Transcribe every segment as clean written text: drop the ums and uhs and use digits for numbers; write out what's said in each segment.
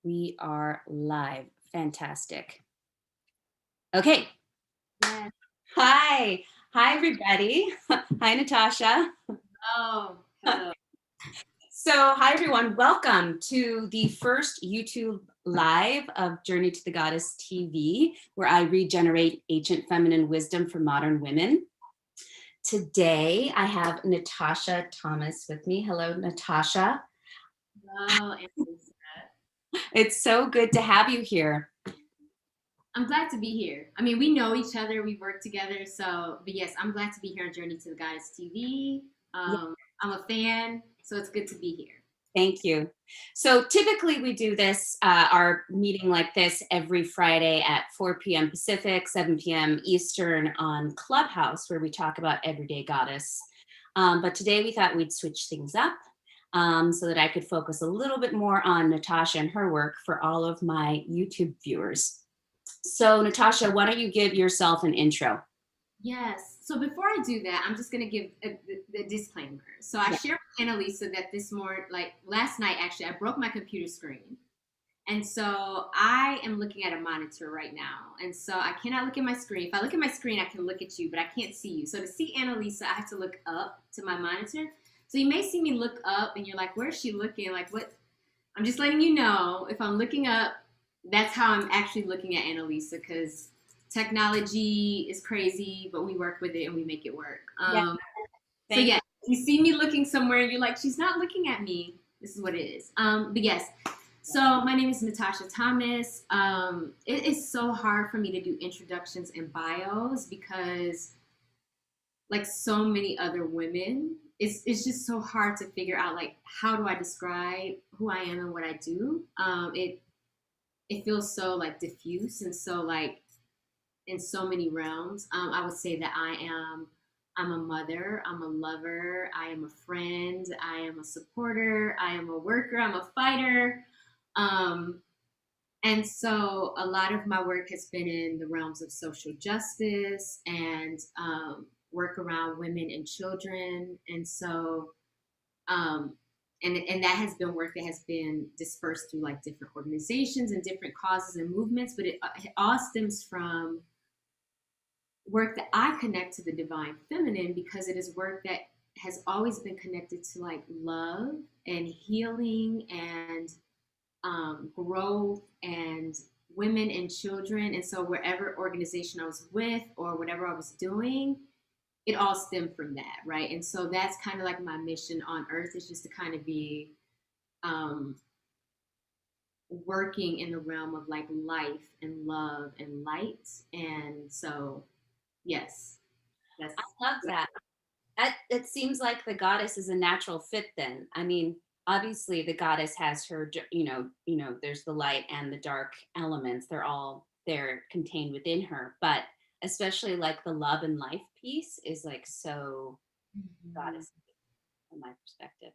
We are live. Fantastic. Okay. Yes. Hi. Hi, everybody. Hi, Natasha. Oh, hello. So, hi, everyone. Welcome to the first YouTube live of Journey to the Goddess TV, where I regenerate ancient feminine wisdom for modern women. Today, I have Natasha Thomas with me. Hello, Natasha. Hello, Annalisa. It's so good to have you here. I'm glad to be here. I mean, we know each other, we work together, but yes, I'm glad to be here on Journey to the Goddess TV. I'm a fan, so it's good to be here. Thank you. So typically we do this, our meeting like this every Friday at 4 p.m. Pacific, 7 p.m. Eastern on Clubhouse, where we talk about Everyday Goddess. But today we thought we'd switch things up so that I could focus a little bit more on Natasha and her work for all of my YouTube viewers. So Natasha, why don't you give yourself an intro? Yes. So before I do that, I'm just going to give the disclaimer. So I Yeah. shared with Annalisa that this morning, like last night, actually, I broke my computer screen. And so I am looking at a monitor right now. And so I cannot look at my screen. If I look at my screen, I can look at you, but I can't see you. So to see Annalisa, I have to look up to my monitor. So you may see me look up and you're like, where's she looking? Like, what? I'm just letting you know if I'm looking up, that's how I'm actually looking at Annalisa because technology is crazy, but we work with it and we make it work. Yeah. So yeah, you see me looking somewhere and you're like, she's not looking at me. This is what it is. But yes, so my name is Natasha Thomas. It is so hard for me to do introductions and bios because like so many other women, it's just so hard to figure out like how do I describe who I am and what I do. It feels so like diffuse and so like in so many realms. I would say that I'm a mother, I'm a lover, I am a friend, I am a supporter, I am a worker, I'm a fighter. Um, and so a lot of my work has been in the realms of social justice and work around women and children. And so, um, and that has been work that has been dispersed through like different organizations and different causes and movements, but it all stems from work that I connect to the divine feminine because it is work that has always been connected to like love and healing and growth and women and children. And so wherever organization I was with or whatever I was doing, it all stemmed from that, right? And so that's kind of like my mission on earth is just to kind of be um, working in the realm of like life and love and light. And so, yes, that's I love that. It seems like the goddess is a natural fit then. I mean, obviously the goddess has her, there's the light and the dark elements. They're all there contained within her, but especially like the love and life piece is like so goddess from my perspective.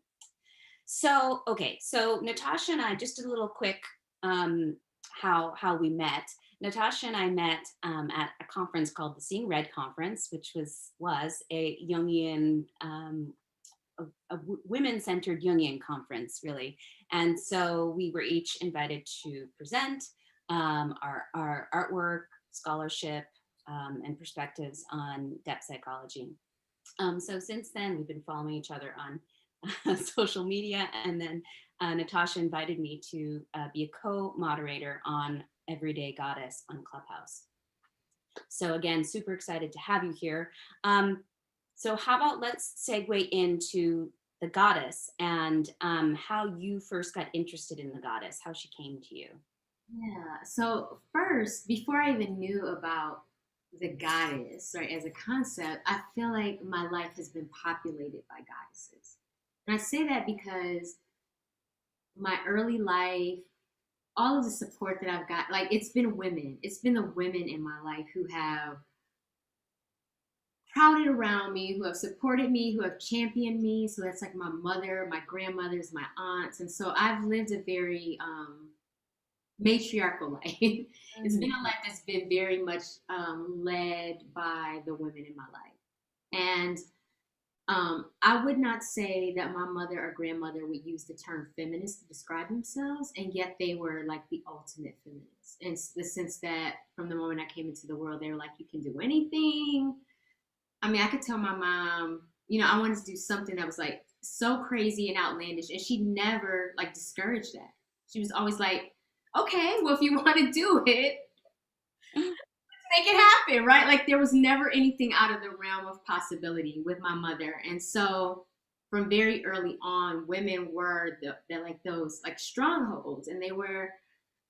So, okay, so Natasha and I just a little quick how we met. Natasha and I met at a conference called the Seeing Red Conference, which was a Jungian a women-centered Jungian conference, really. And so we were each invited to present our artwork, scholarship, and perspectives on depth psychology. So since then, we've been following each other on social media, and then Natasha invited me to be a co-moderator on Everyday Goddess on Clubhouse. So again, super excited to have you here. So how about let's segue into the goddess and how you first got interested in the goddess, how she came to you. Yeah. So first, before I even knew about the goddess, right, as a concept, I feel like my life has been populated by goddesses. And I say that because my early life, all of the support that I've got, like it's been women. It's been the women in my life who have crowded around me, who have supported me, who have championed me. So that's like my mother, my grandmothers, my aunts. And so I've lived a very matriarchal life. It's been a life that's been very much led by the women in my life. And I would not say that my mother or grandmother would use the term feminist to describe themselves, and yet they were like the ultimate feminist in the sense that from the moment I came into the world, they were like, you can do anything. I mean, I could tell my mom, I wanted to do something that was like so crazy and outlandish, and she never like discouraged that. She was always like, okay, well, if you want to do it, make it happen, right? Like there was never anything out of the realm of possibility with my mother. And so from very early on, women were the like those like strongholds, and they were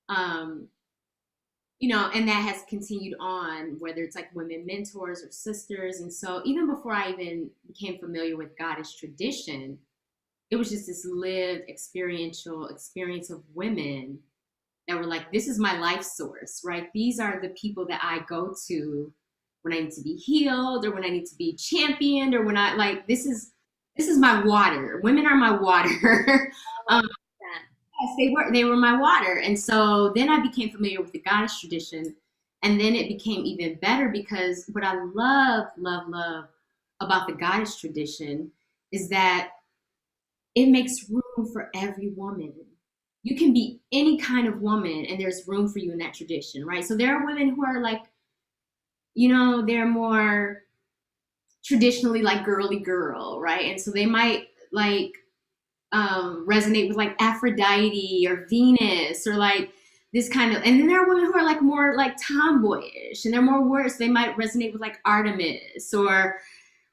um and that has continued on, whether it's like women mentors or sisters. And so even before I even became familiar with goddess tradition, it was just this lived experiential experience of women that were like, this is my life source, right? These are the people that I go to when I need to be healed or when I need to be championed or when I like, this is my water. Women are my water. I love um, that. yes, they were my water. And so then I became familiar with the goddess tradition. And then it became even better because what I love, love, love about the goddess tradition is that it makes room for every woman. You can be any kind of woman, and there's room for you in that tradition, right? So there are women who are like, they're more traditionally like girly girl, right? And so they might like resonate with like Aphrodite or Venus or like this kind of, and then there are women who are like more like tomboyish and they're more worse. They might resonate with like Artemis or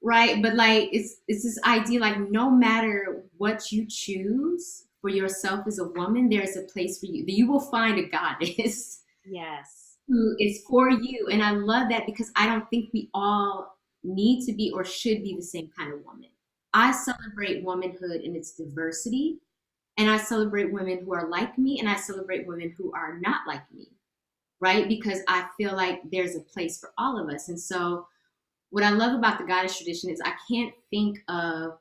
right, but like it's this idea like no matter what you choose for yourself as a woman, there's a place for you. That you will find a goddess Yes. who is for you. And I love that because I don't think we all need to be or should be the same kind of woman. I celebrate womanhood in its diversity, and I celebrate women who are like me, and I celebrate women who are not like me, right? Because I feel like there's a place for all of us. And so what I love about the goddess tradition is I can't think of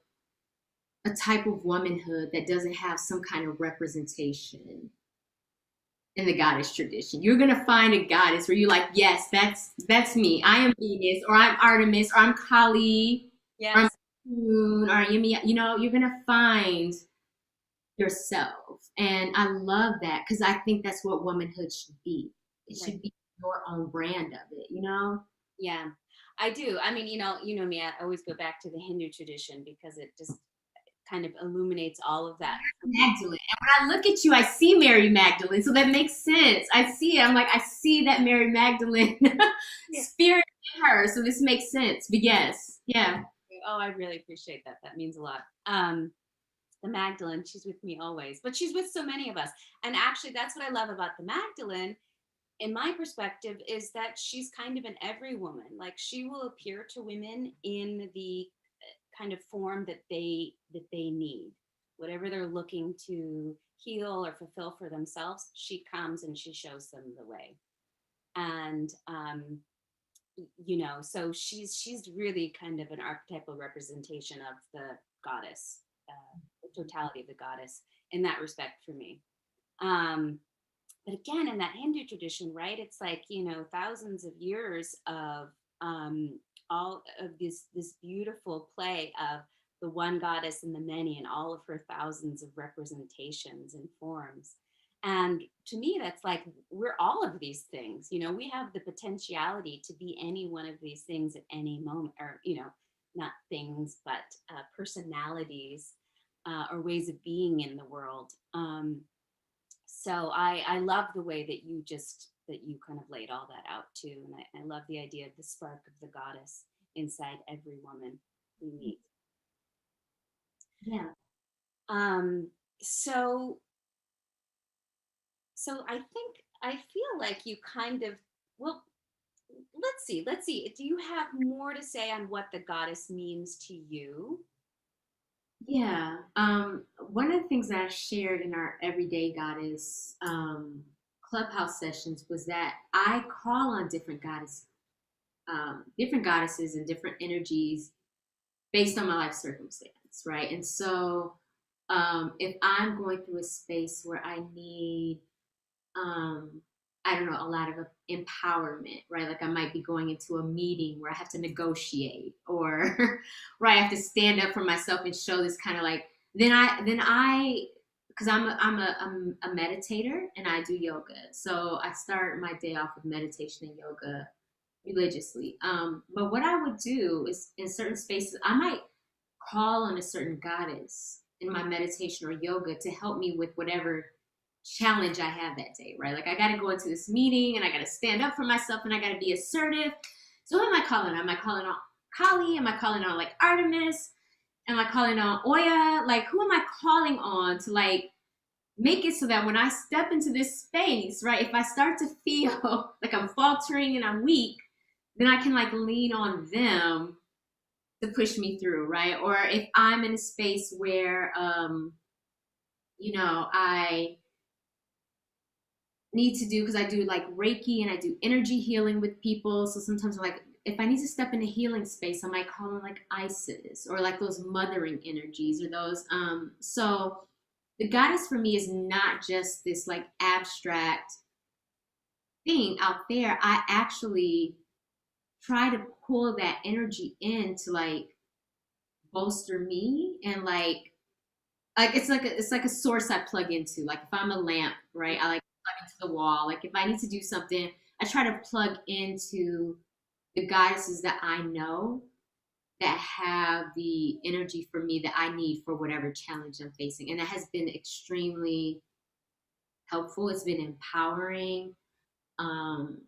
a type of womanhood that doesn't have some kind of representation in the goddess tradition. You're gonna find a goddess where you're like, yes, that's me. I am Venus, or I'm Artemis, or I'm Kali, or I'm Yes. Moon, or Yemi. You're gonna find yourself, and I love that because I think that's what womanhood should be. It Right. should be your own brand of it. Yeah. I do. I mean, you know me, I always go back to the Hindu tradition because it just kind of illuminates all of that. Magdalene. And when I look at you, I see Mary Magdalene. So that makes sense. I see it. I'm like, I see that Mary Magdalene Yeah. spirit in her. So this makes sense. But yes, yeah. Oh, I really appreciate that. That means a lot. The Magdalene, she's with me always, but she's with so many of us. And actually, that's what I love about the Magdalene, in my perspective, is that she's kind of an every woman. Like she will appear to women in the kind of form that they need, whatever they're looking to heal or fulfill for themselves. She comes and she shows them the way. And so she's really kind of an archetypal representation of the goddess, the totality of the goddess in that respect for me. um but again, in that Hindu tradition, right, it's like, thousands of years of um all of this beautiful play of the one goddess and the many and all of her thousands of representations and forms. And to me, that's like we're all of these things. We have the potentiality to be any one of these things at any moment, or not things, but personalities, or ways of being in the world. So I love the way that you kind of laid all that out too, and I love the idea of the spark of the goddess inside every woman we meet. Yeah. Um, so so I feel like you kind of, well, let's see. Do you have more to say on what the goddess means to you? Yeah. One of the things that I shared in our Everyday Goddess clubhouse sessions was that I call on different goddesses and different energies based on my life circumstance, right? And so if I'm going through a space where um, I don't know, a lot of empowerment, right? Like I might be going into a meeting where I have to negotiate or right, I have to stand up for myself and show this kind of like, then I because I'm a meditator and I do yoga. So I start my day off with meditation and yoga religiously. But what I would do is in certain spaces, I might call on a certain goddess in my meditation or yoga to help me with whatever challenge I have that day, right? Like I got to go into this meeting and I got to stand up for myself and I got to be assertive. So who am I calling on? Am I calling on Kali? Am I calling on like Artemis? Am I calling on Oya? Like who am I calling on to like make it so that when I step into this space, right, if I start to feel like I'm faltering and I'm weak, then I can like lean on them to push me through, right? Or if I'm in a space where I need to do, because I do like Reiki and I do energy healing with people. So sometimes I'm like, if I need to step in a healing space, I might call on like Isis or like those mothering energies or those. So the goddess for me is not just this like abstract thing out there. I actually try to pull that energy in to like bolster me and like it's like a source I plug into. Like if I'm a lamp, right? I like plug into the wall. Like if I need to do something, I try to plug into the goddesses that I know that have the energy for me that I need for whatever challenge I'm facing. And that has been extremely helpful. It's been empowering. Um,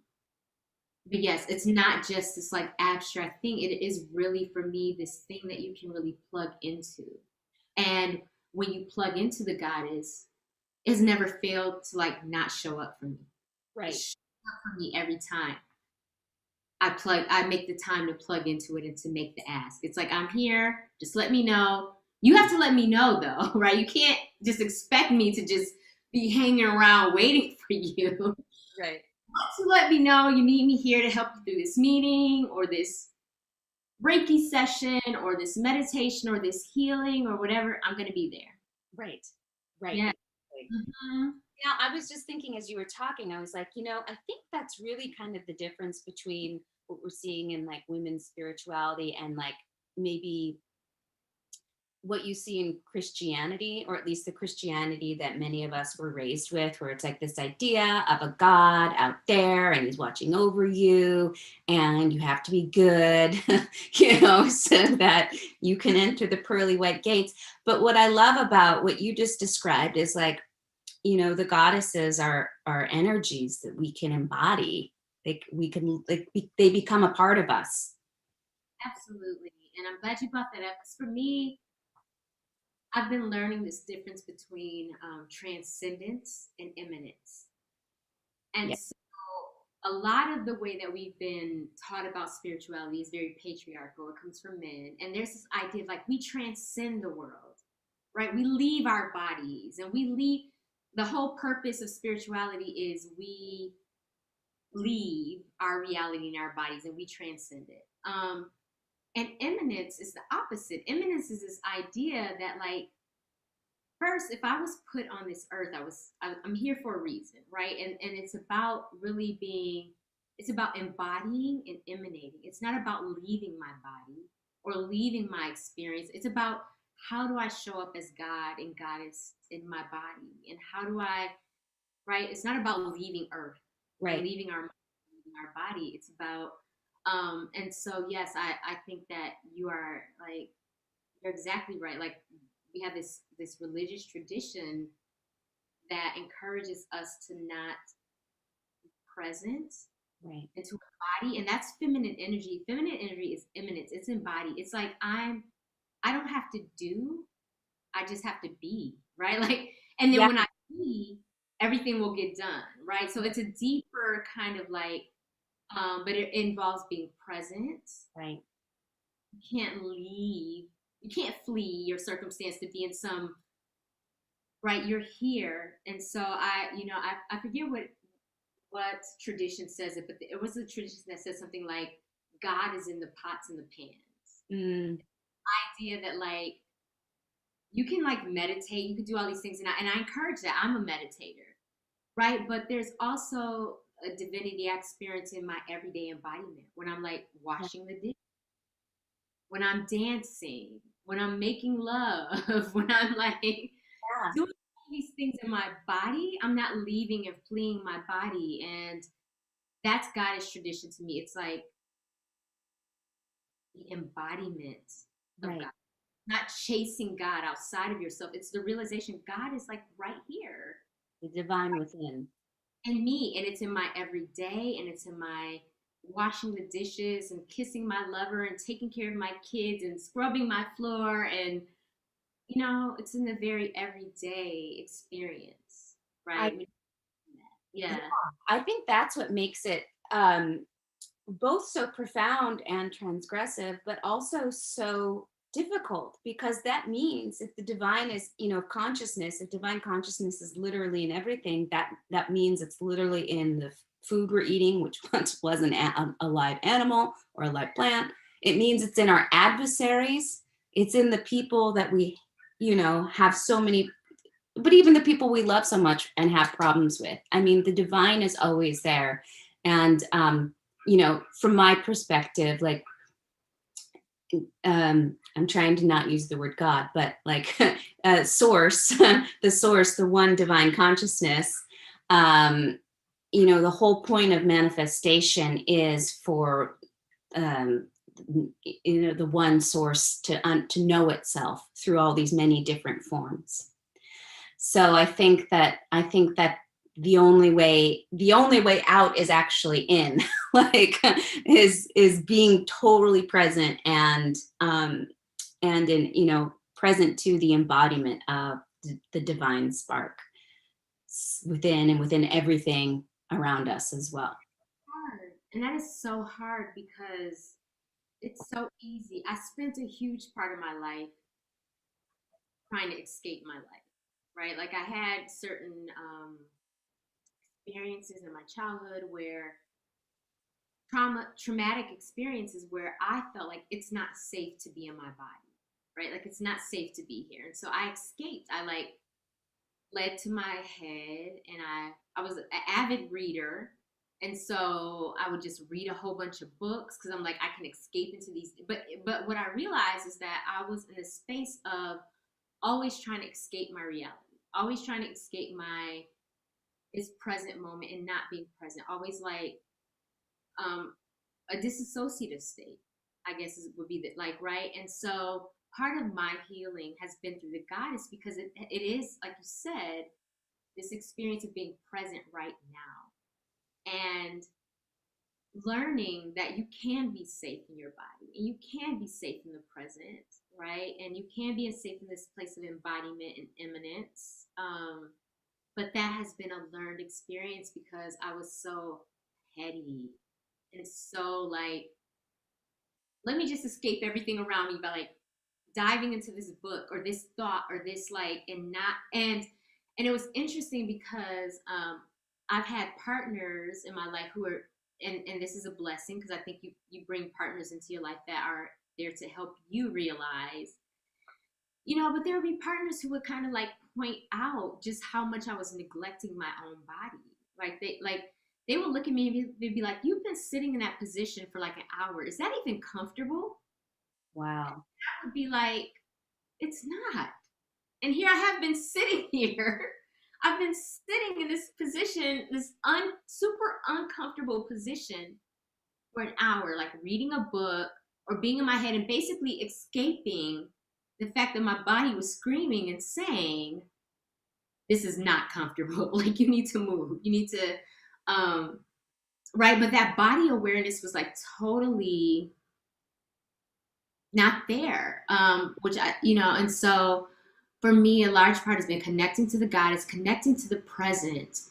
but yes, it's not just this like abstract thing. It is really for me this thing that you can really plug into. And when you plug into the goddess, it's never failed to like not show up for me. It Right. shows up for me every time. I make the time to plug into it and to make the ask. It's like, I'm here, just let me know. You have to let me know though, right? You can't just expect me to just be hanging around waiting for you. Right. Once you let me know you need me here to help you through this meeting or this Reiki session or this meditation or this healing or whatever, I'm going to be there. Right. Right. Yeah. Exactly. Mm-hmm. Now, I was just thinking as you were talking, I was like, I think that's really kind of the difference between what we're seeing in like women's spirituality and like maybe what you see in Christianity, or at least the Christianity that many of us were raised with, where it's like this idea of a God out there and he's watching over you and you have to be good, so that you can enter the pearly white gates. But what I love about what you just described is like, the goddesses are energies that we can embody. They become a part of us. Absolutely. And I'm glad you brought that up because for me, I've been learning this difference between transcendence and immanence. And Yeah. so a lot of the way that we've been taught about spirituality is very patriarchal. It comes from men. And there's this idea of like we transcend the world, right? We leave our bodies and we leave. The whole purpose of spirituality is we leave our reality in our bodies and we transcend it. And immanence is the opposite. Immanence is this idea that like first, if I was put on this earth, I'm here for a reason, right? And it's about really being, it's about embodying and emanating. It's not about leaving my body or leaving my experience. It's about how do I show up as God and Goddess in my body, and how do I, right? It's not about leaving Earth, Right. leaving our body. It's about, and so yes, I think that you're exactly right. Like we have this religious tradition that encourages us to not be present Right. and to embody, and that's feminine energy. Feminine energy is immanence. It's embodied. It's like I don't have to do. I just have to be, right? Like, and then Yeah. when I be, everything will get done, right? So it's a deeper kind of like, but it involves being present. Right. You can't leave. You can't flee your circumstance to be in some, right? You're here. And so I forget what tradition says it, but it was a tradition that says something like God is in the pots and the pans. Mm. Idea that like you can like meditate, you can do all these things, and I encourage that. I'm a meditator, right? But there's also a divinity I experience in my everyday embodiment, when I'm like washing the dish, when I'm dancing, when I'm making love, when I'm like Yeah. doing these things in my body. I'm not leaving and fleeing my body. And that's goddess tradition to me. It's like the embodiment of Right. God, not chasing God outside of yourself. It's the realization God is like right here The divine within. in me, and it's in my everyday, and it's in my washing the dishes and kissing my lover and taking care of my kids and scrubbing my floor, and it's in the very everyday experience, I right? Yeah, Yeah. I think that's what makes it both so profound and transgressive, but also so difficult, because that means if the divine is, consciousness, if divine consciousness is literally in everything, that means it's literally in the food we're eating, which once was a live animal or a live plant. It means it's in our adversaries. It's in the people that we, have so many, but even the people we love so much and have problems with. I mean, the divine is always there. And, from my perspective, like, I'm trying to not use the word God, but like source, the source, the one divine consciousness. Um, the whole point of manifestation is for, um, the one source to know itself through all these many different forms. So I think that the only way out is actually in, like, is being totally present, and in, present to the embodiment of the divine spark within, and within everything around us as well. Hard. And that is so hard because it's so easy. I spent a huge part of my life trying to escape my life, right? Like I had certain experiences in my childhood where traumatic experiences where I felt like it's not safe to be in my body, right? Like it's not safe to be here. And so I escaped. I like led to my head, and I was an avid reader. And so I would just read a whole bunch of books because I'm like, I can escape into these. But what I realized is that I was in a space of always trying to escape my reality, always trying to escape my this present moment and not being present, always like um a disassociative state, I guess would be the, like, right. And so part of my healing has been through the goddess, because it is, like you said, this experience of being present right now, and learning that you can be safe in your body, and you can be safe in the present, right? And you can be safe in this place of embodiment and immanence. But that has been a learned experience because I was so heady and so like, let me just escape everything around me by like diving into this book or this thought or this like, and not, and it was interesting because I've had partners in my life who are, and this is a blessing because I think you bring partners into your life that are there to help you realize, but there would be partners who would kind of like point out just how much I was neglecting my own body. They would look at me and they'd be like, "You've been sitting in that position for like an hour. Is that even comfortable?" Wow. I would be like, "It's not." And here I have been sitting here. I've been sitting in this position, this super uncomfortable position for an hour, like reading a book or being in my head and basically escaping the fact that my body was screaming and saying, this is not comfortable. Like, you need to move. You need to, right? But that body awareness was like totally not there, which and so for me, a large part has been connecting to the goddess, connecting to the present,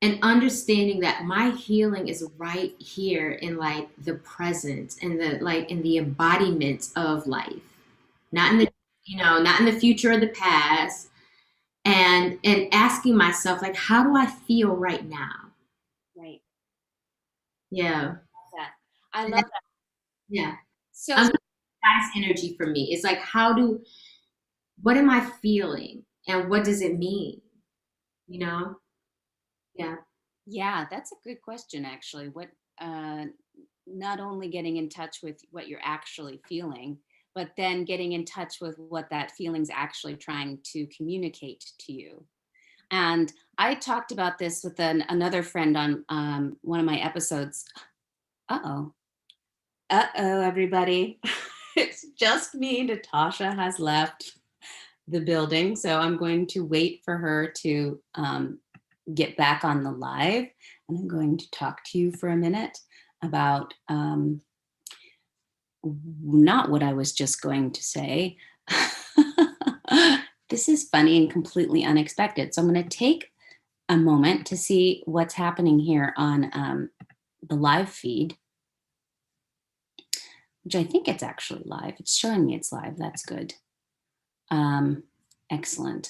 and understanding that my healing is right here in like the present and the like in the embodiment of life, not in the not in the future or the past, and asking myself like, how do I feel right now? Right. Yeah. Yeah. I And love that. yeah. So That's energy for me. It's like, what am I feeling and what does it mean? You know? Yeah. Yeah, that's a good question, actually. Uh, Not only getting in touch with what you're actually feeling, but then getting in touch with what that feeling's actually trying to communicate to you. And I talked about this with another friend on one of my episodes. Uh-oh. Uh-oh, everybody. It's just me. Natasha has left the building. So I'm going to wait for her to get back on the live. And I'm going to talk to you for a minute about not what I was just going to say. This is funny and completely unexpected. So I'm going to take a moment to see what's happening here on the live feed, which I think it's actually live. It's showing me it's live. That's good. Excellent.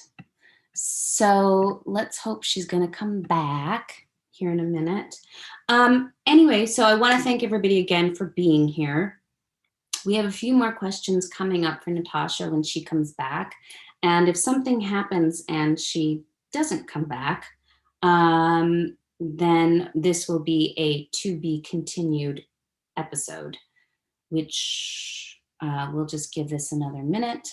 So let's hope she's going to come back here in a minute. Anyway, so I want to thank everybody again for being here. We have a few more questions coming up for Natasha when she comes back. And if something happens and she doesn't come back, then this will be a to be continued episode, which we'll just give this another minute.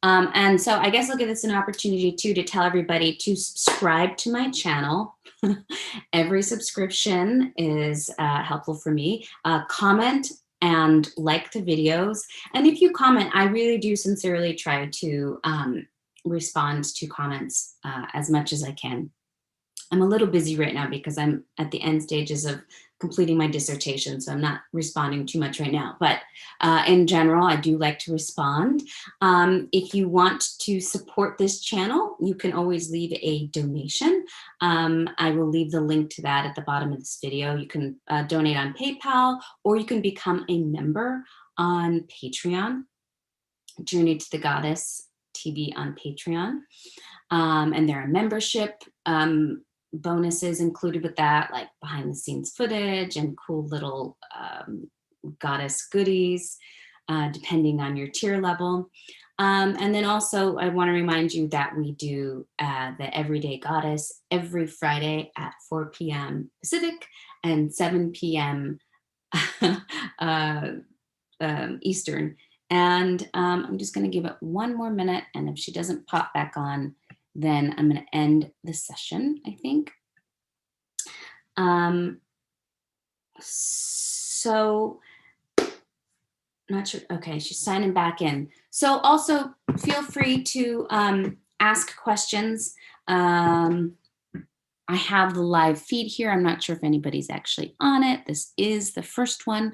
And so I guess I'll give this an opportunity too to tell everybody to subscribe to my channel. Every subscription is helpful for me. Comment and like the videos. And if you comment, I really do sincerely try to respond to comments as much as I can. I'm a little busy right now because I'm at the end stages of completing my dissertation, so I'm not responding too much right now. But in general, I do like to respond. If you want to support this channel, you can always leave a donation. I will leave the link to that at the bottom of this video. You can donate on PayPal, or you can become a member on Patreon. Journey to the Goddess TV on Patreon. And there are membership bonuses included with that, like behind the scenes footage and cool little goddess goodies, depending on your tier level. And then also I want to remind you that we do the Everyday Goddess every Friday at 4 p.m. Pacific and 7 p.m. Eastern. And I'm just going to give it one more minute. And if she doesn't pop back on, then I'm going to end the session, I think. So, not sure. Okay, she's signing back in. So also feel free to ask questions. I have the live feed here. I'm not sure if anybody's actually on it. This is the first one.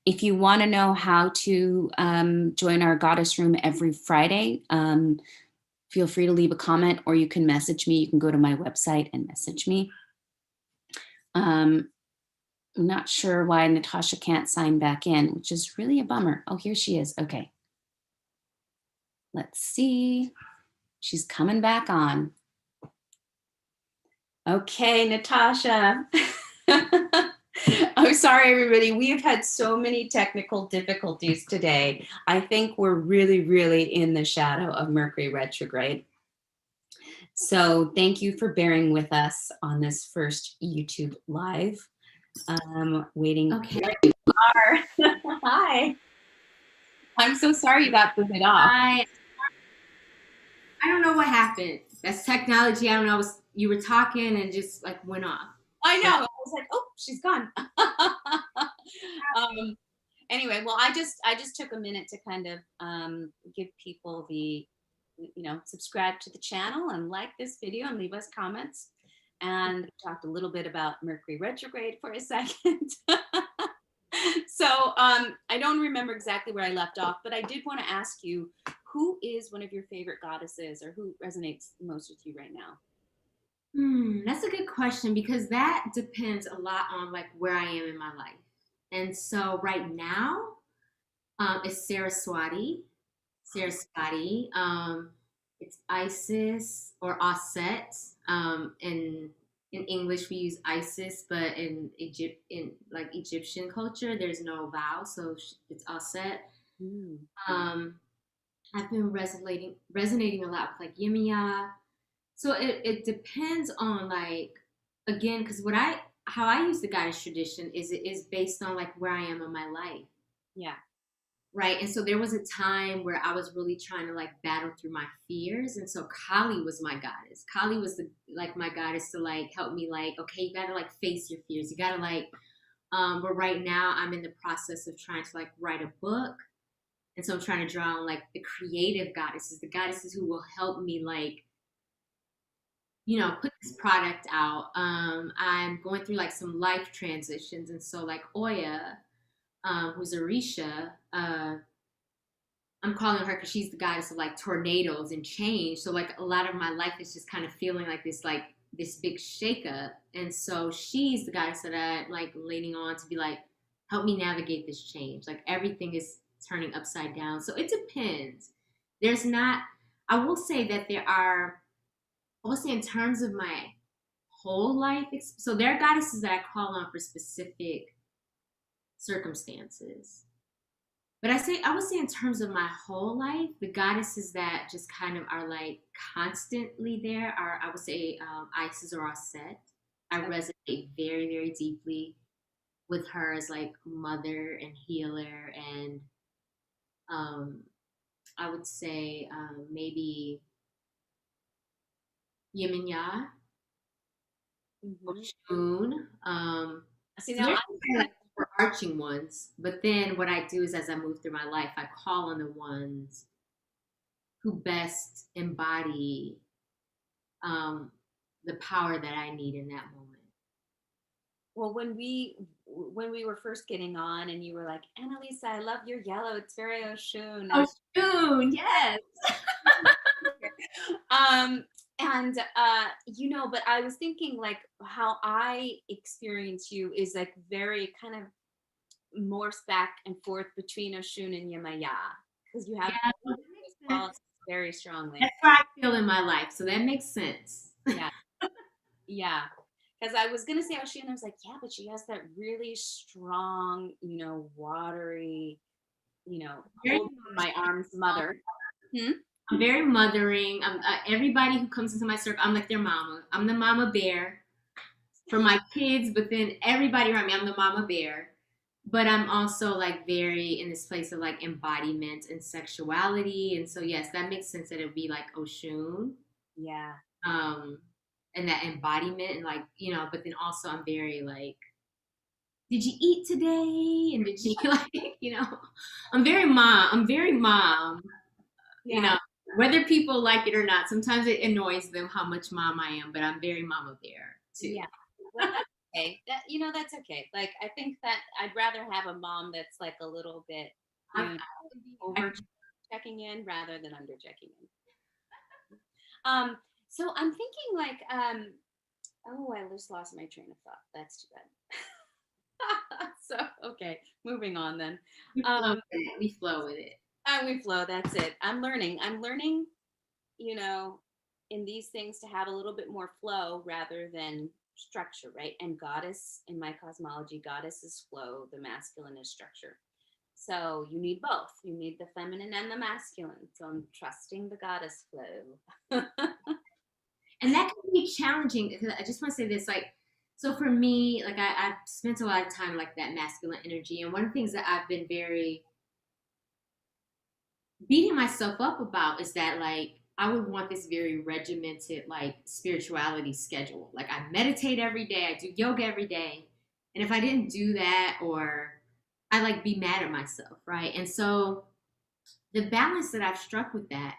If you want to know how to join our goddess room every Friday, feel free to leave a comment, or you can message me. You can go to my website and message me. I'm not sure why Natasha can't sign back in, which is really a bummer. Oh, here she is. Okay. Let's see. She's coming back on. Okay, Natasha. I'm sorry, everybody. We have had so many technical difficulties today. I think we're really, really in the shadow of Mercury retrograde. So thank you for bearing with us on this first YouTube live. Waiting. Okay. There you are. Hi. I'm so sorry you got booted off. I don't know what happened. That's technology. I don't know. You were talking and just like went off. I know. I was like, oh, she's gone. Anyway, well, I just took a minute to kind of give people the, subscribe to the channel and like this video and leave us comments. And talked a little bit about Mercury retrograde for a second. So I don't remember exactly where I left off, but I did want to ask you, who is one of your favorite goddesses, or who resonates most with you right now? That's a good question, because that depends a lot on like where I am in my life. And so right now, it's Saraswati. It's Isis or Aset. In English we use Isis, but in Egyptian culture, there's no vowel, so it's Aset. I've been resonating a lot with like Yemiya, So it depends on like, again, because how I use the goddess tradition is it is based on like where I am in my life. Yeah. Right. And so there was a time where I was really trying to like battle through my fears. And so Kali was my goddess. Kali was the like my goddess to like help me like, okay, you gotta like face your fears. You gotta like but right now I'm in the process of trying to like write a book. And so I'm trying to draw on like the creative goddesses, the goddesses who will help me like, put this product out. I'm going through like some life transitions. And so like Oya, who's Orisha, I'm calling her because she's the goddess of like tornadoes and change. So like a lot of my life is just kind of feeling like this big shakeup. And so she's the goddess that I'm like leaning on to be like, help me navigate this change. Like everything is turning upside down. So it depends. There's not, I will say that I will say in terms of my whole life, so there are goddesses that I call on for specific circumstances. But I would say in terms of my whole life, the goddesses that just kind of are like constantly there are, I would say, Isis or Aset. I resonate very, very deeply with her as like mother and healer. And I would say maybe Yeminya, Oshun. See, So now there's overarching ones, but then what I do is as I move through my life, I call on the ones who best embody the power that I need in that moment. well, when we were first getting on, and you were like, Annalisa, I love your yellow. It's very Oshun. Oshun, yes. And but I was thinking like how I experience you is like very kind of morphs back and forth between Oshun and Yemaya, because you have qualities very strongly. That's where I feel in my life, so that makes sense. Yeah, yeah. Because I was gonna say Oshun, I was like, yeah, but she has that really strong, watery, hold my arms, mother. I'm very mothering. Everybody who comes into my circle, I'm like their mama. I'm the mama bear for my kids, but then everybody around me, I'm the mama bear. But I'm also like very in this place of like embodiment and sexuality. And so yes, that makes sense that it would be like Oshun. Yeah. And that embodiment and like, but then also I'm very like, did you eat today? And did you like, I'm very mom, Yeah. whether people like it or not. Sometimes it annoys them how much mom I am, but I'm very mama bear too. Yeah. Well, that's okay. That's okay. Like, I think that I'd rather have a mom that's like a little bit over checking in rather than under checking in. So I'm thinking like, oh, I just lost my train of thought. That's too bad. So, okay, moving on then. We flow with it. We flow. That's it. I'm learning, in these things to have a little bit more flow rather than structure, right? And goddess, in my cosmology, goddess is flow, the masculine is structure. So you need both. You need the feminine and the masculine. So I'm trusting the goddess flow. And that can be challenging because I just want to say this, like, so for me, like I've spent a lot of time like that masculine energy. And one of the things that I've been very beating myself up about is that like I would want this very regimented like spirituality schedule. Like I meditate every day, I do yoga every day. And if I didn't do that, or I like be mad at myself, right? And so the balance that I've struck with that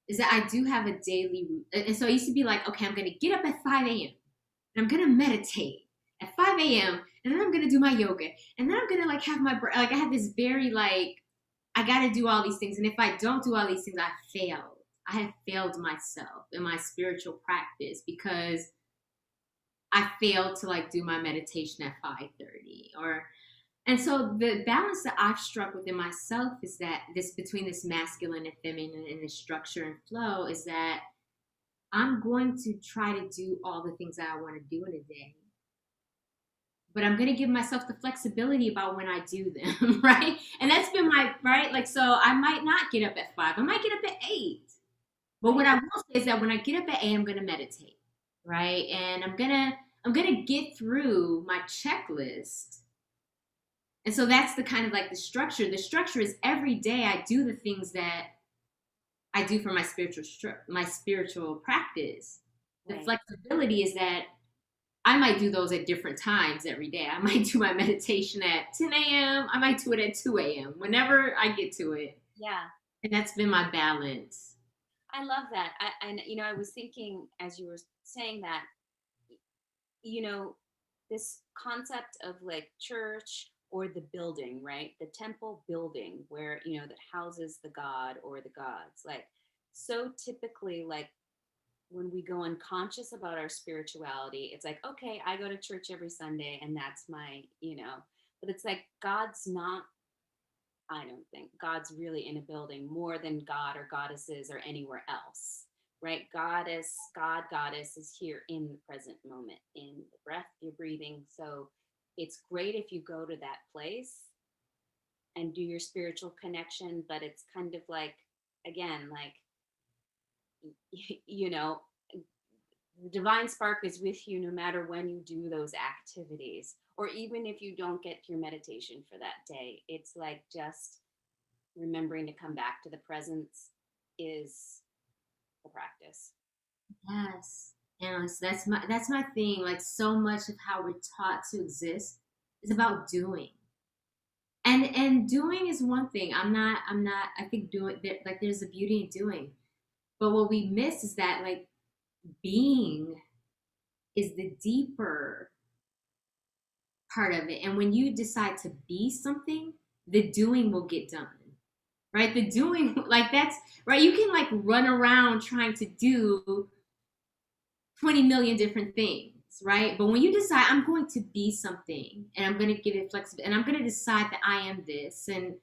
is that I do have a daily routine. And so I used to be like, okay, I'm going to get up at 5 a.m. and I'm going to meditate at 5 a.m. and then I'm going to do my yoga. And then I'm going to like have my, like I have this very like, I got to do all these things. And if I don't do all these things, I failed. I have failed myself in my spiritual practice because I failed to like do my meditation at 5:30 and so the balance that I've struck within myself is that this between this masculine and feminine and this structure and flow is that I'm going to try to do all the things that I want to do in a day. But I'm going to give myself the flexibility about when I do them, right? And that's been my, right? Like, so I might not get up at 5. I might get up at 8. But what I will say is that when I get up at 8, I'm gonna meditate, right? And I'm gonna get through my checklist. And so that's the kind of like the structure. The structure is every day I do the things that I do for my spiritual practice. The Right. flexibility is that I might do those at different times every day. I might do my meditation at 10 a.m. I might do it at 2 a.m. whenever I get to it. Yeah. And that's been my balance. I love that. And I was thinking as you were saying that, you know, this concept of like church or the building, right? The temple building where, that houses the god or the gods. Like, so typically, like, when we go unconscious about our spirituality, it's like, okay, I go to church every Sunday and that's but it's like God's not, I don't think God's really in a building more than God or goddesses or anywhere else, right? Goddess is here in the present moment, in the breath you're breathing. So it's great if you go to that place and do your spiritual connection, but it's kind of like, again, like, you know, the divine spark is with you no matter when you do those activities, or even if you don't get your meditation for that day. It's like just remembering to come back to the presence is the practice. Yes. And that's my thing. Like so much of how we're taught to exist is about doing. And doing is one thing. I'm not I think doing there like there's a beauty in doing. But what we miss is that like being is the deeper part of it. And when you decide to be something, the doing will get done. Right? The doing, like that's right. You can like run around trying to do 20 million different things, right? But when you decide I'm going to be something and I'm going to give it flexibility and I'm going to decide that I am this and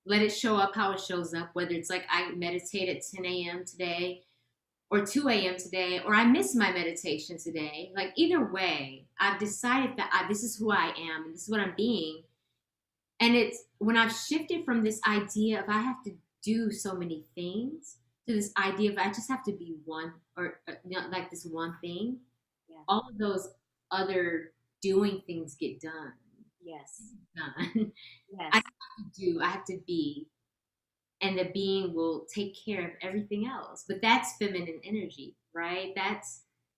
let it show up how it shows up, whether it's like I meditate at 10 a.m. today or 2 a.m. today, or I miss my meditation today. Like either way, I've decided that this is who I am and this is what I'm being. And it's when I've shifted from this idea of I have to do so many things to this idea of I just have to be one or like this one thing, Yeah. all of those other doing things get done. Yes. Done. I Yes. have to do, I have to be, and the being will take care of everything else. But that's feminine energy, right?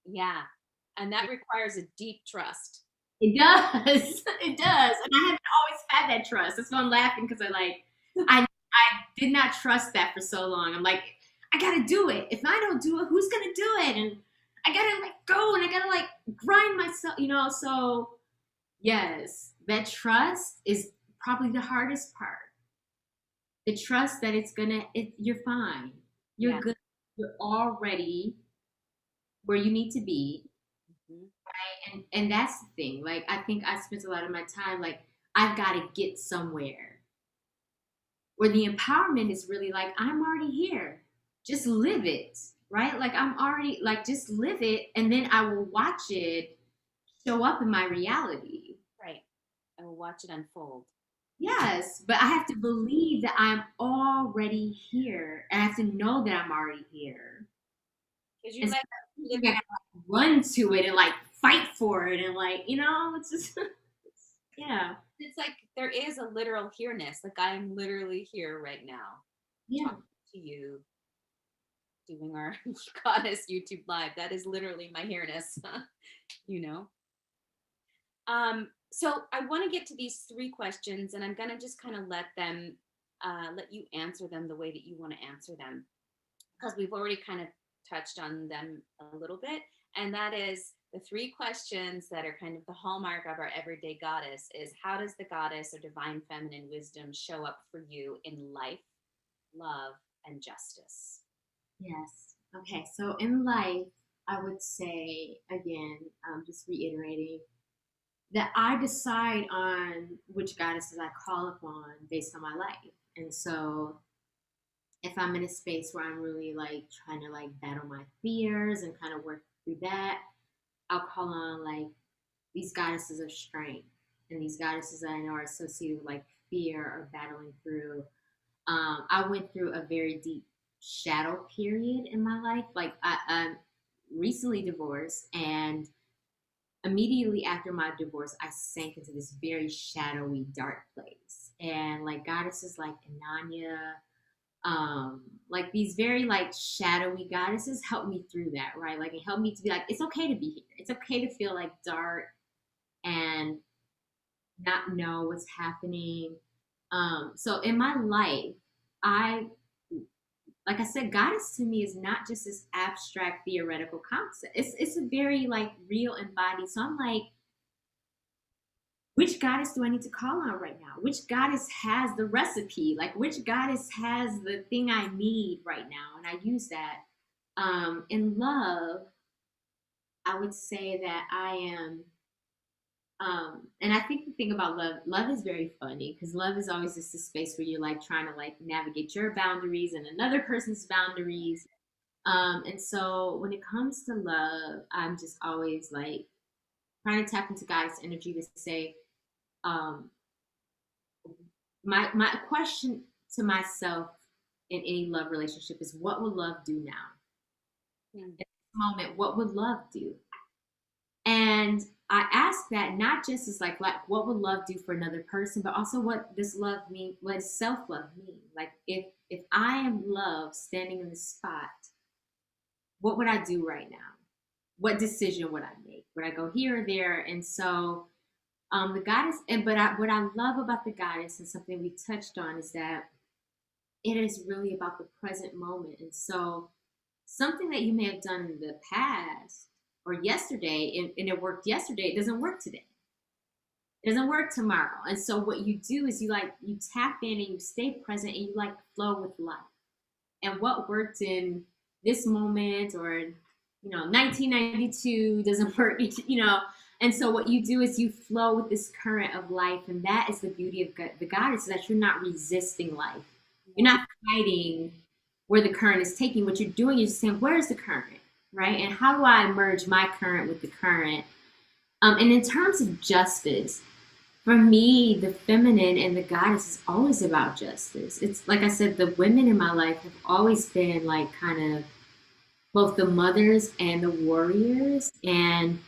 Yeah. And that requires a deep trust. It does. It does. And I haven't always had that trust. That's why I'm laughing because I did not trust that for so long. I'm like, I gotta do it. If I don't do it, who's gonna do it? And I gotta like go and I gotta like grind myself. So yes, that trust is probably the hardest part. The trust that you're fine. You're Yeah. good. You're already where you need to be. Mhm. And that's the thing. Like I think I spent a lot of my time like I've got to get somewhere. Where the empowerment is really like I'm already here. Just live it, right? Like I'm already like just live it and then I will watch it show up in my reality. Right. I will watch it unfold. Yes, but I have to believe that I'm already here and I have to know that I'm already here. Because And you so like I live gotta like, run to it and like fight for it and like, it's just yeah. it's like there is a literal here-ness. Like I'm literally here right now Yeah. talking to you, doing our goddess YouTube live. That is literally my here-ness. you know. So I want to get to these three questions, and I'm gonna just kind of let you answer them the way that you want to answer them, because we've already kind of touched on them a little bit. And that is the three questions that are kind of the hallmark of our everyday goddess is how does the goddess or divine feminine wisdom show up for you in life, love, and justice? Yes. Okay. So in life, I would say again, just reiterating that I decide on which goddesses I call upon based on my life. And so if I'm in a space where I'm really like trying to like battle my fears and kind of work through that, I'll call on like these goddesses of strength and these goddesses that I know are associated with like fear or battling through. I went through a very deep shadow period in my life. Like I'm recently divorced, and immediately after my divorce, I sank into this very shadowy, dark place. And like goddesses like Inanna, like these very like shadowy goddesses helped me through that, right? Like it helped me to be like, it's okay to be here. It's okay to feel like dark and not know what's happening. So in my life, I like I said, goddess to me is not just this abstract theoretical concept. It's a very like real embodied. So I'm like, which goddess do I need to call on right now? Which goddess has the recipe? Like which goddess has the thing I need right now? And I use that. In love, I would say that I am and I think the thing about love is very funny because love is always just a space where you're like trying to like navigate your boundaries and another person's boundaries. And so when it comes to love, I'm just always like trying to tap into God's energy to say, um, my question to myself in any love relationship is, what will love do now? Mm. In this moment, what would love do? And I ask that not just as like what would love do for another person, but also what does love mean? What does self love mean? Like if I am love standing in the spot, what would I do right now? What decision would I make? Would I go here or there? And so the goddess, what I love about the goddess and something we touched on is that it is really about the present moment. And so something that you may have done in the past or yesterday, and it worked yesterday, it doesn't work today. It doesn't work tomorrow. And so what you do is you tap in and you stay present and you like flow with life. And what worked in this moment or 1992 doesn't work, and so what you do is you flow with this current of life, and that is the beauty of the goddess, is that you're not resisting life. You're not fighting where the current is taking. What you're doing is just saying, where's the current, right? And how do I merge my current with the current? And in terms of justice, for me, the feminine and the goddess is always about justice. It's like I said, the women in my life have always been like kind of both the mothers and the warriors. And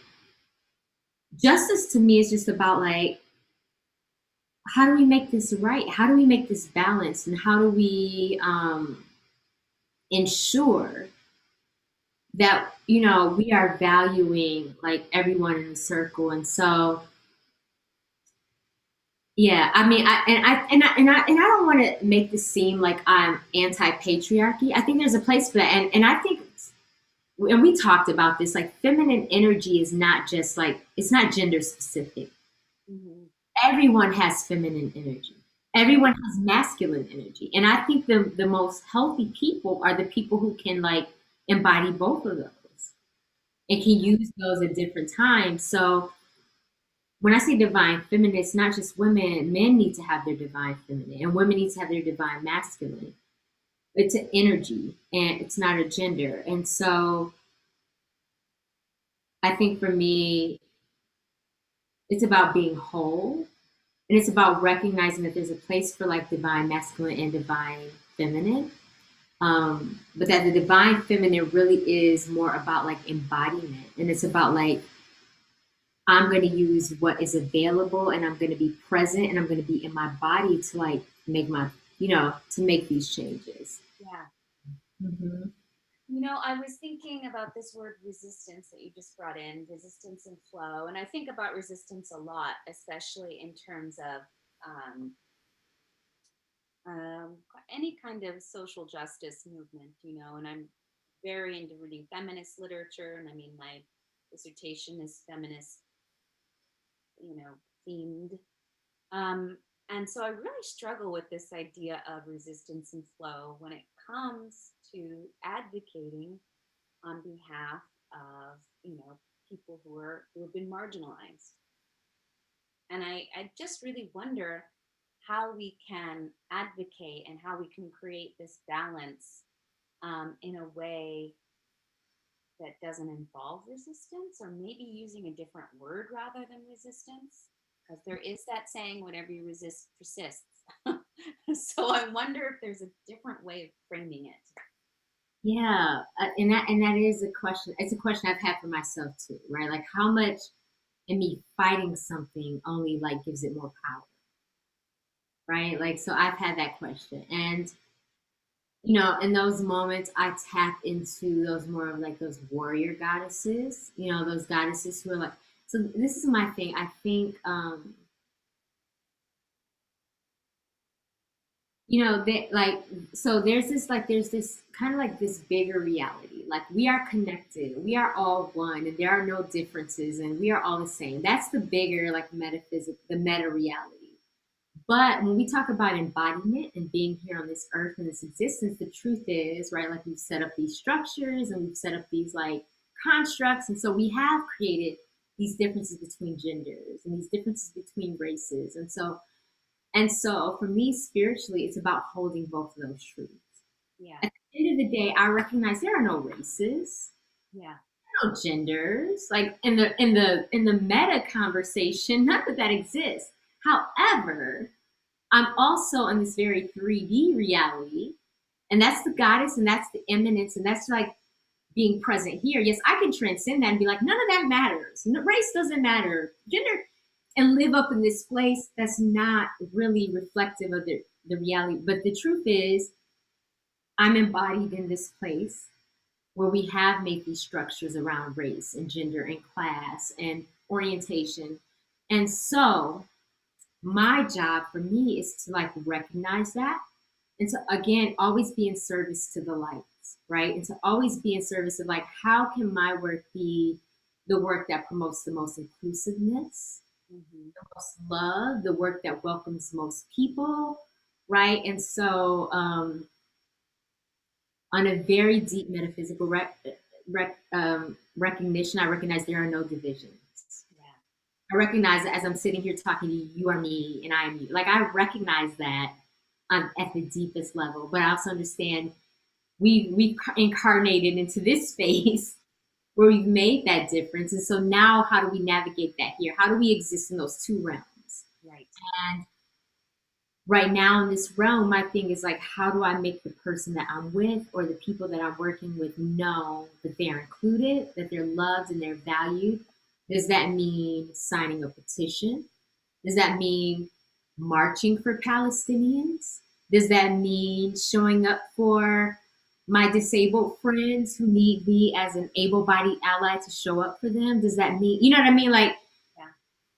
justice to me is just about like, how do we make this right? How do we make this balance? And how do we ensure that, we are valuing like everyone in the circle? And so, yeah, I mean, I don't want to make this seem like I'm anti-patriarchy. I think there's a place for that, and I think, and we talked about this, like feminine energy is not just like, it's not gender specific. Mm-hmm. Everyone has feminine energy. Everyone has masculine energy, and I think the most healthy people are the people who can like embody both of those and can use those at different times. So when I say divine feminine, it's not just women. Men need to have their divine feminine, and women need to have their divine masculine. It's an energy, and it's not a gender. And so I think for me, it's about being whole, and it's about recognizing that there's a place for like divine masculine and divine feminine. But that the divine feminine really is more about like embodiment, and it's about like, I'm going to use what is available, and I'm going to be present, and I'm going to be in my body to like make to make these changes. Yeah. Mm-hmm. I was thinking about this word resistance that you just brought in, resistance and flow. And I think about resistance a lot, especially in terms of um, um, any kind of social justice movement, and I'm very into reading feminist literature. And I mean, my dissertation is feminist, themed. Um, and so I really struggle with this idea of resistance and flow when it comes to advocating on behalf of, people who have been marginalized. And I just really wonder how we can advocate and how we can create this balance in a way that doesn't involve resistance, or maybe using a different word rather than resistance, because there is that saying, whatever you resist persists. So I wonder if there's a different way of framing it. Yeah, and that is a question. It's a question I've had for myself too, right? Like how much in me fighting something only like gives it more power, right? Like so I've had that question. And in those moments I tap into those more of like those warrior goddesses, those goddesses who are like, so this is my thing. I think that like, so there's this kind of like this bigger reality, like we are connected, we are all one, and there are no differences, and we are all the same. That's the bigger like metaphysic, the meta reality. But when we talk about embodiment and being here on this earth and this existence, the truth is, right, like we've set up these structures and we've set up these like constructs, and so we have created these differences between genders and these differences between races. And so for me, spiritually, it's about holding both of those truths. Yeah. At the end of the day, I recognize there are no races, Yeah. no genders. Like in the meta conversation, none of that exists. However, I'm also in this very 3D reality, and that's the goddess, and that's the eminence, and that's like being present here. Yes, I can transcend that and be like, none of that matters. No, race doesn't matter. Gender, and live up in this place that's not really reflective of the reality. But the truth is, I'm embodied in this place where we have made these structures around race and gender and class and orientation. And so my job for me is to like recognize that, and to again always be in service to the lights, right? And to always be in service of like, how can my work be the work that promotes the most inclusiveness, Hmm. the most love, the work that welcomes most people, right? And so on a very deep metaphysical recognition, I recognize there are no divisions. Yeah. I recognize that as I'm sitting here talking to you, you are me and I am you. Like I recognize that at the deepest level, but I also understand we incarnated into this space where we've made that difference, and so now how do we navigate that here? How do we exist in those two realms? Right. And right now in this realm, my thing is like, how do I make the person that I'm with or the people that I'm working with know that they're included, that they're loved and they're valued? Does that mean signing a petition? Does that mean marching for Palestinians? Does that mean showing up for my disabled friends who need me as an able bodied ally to show up for them? Does that mean, you know what I mean? Like, Yeah.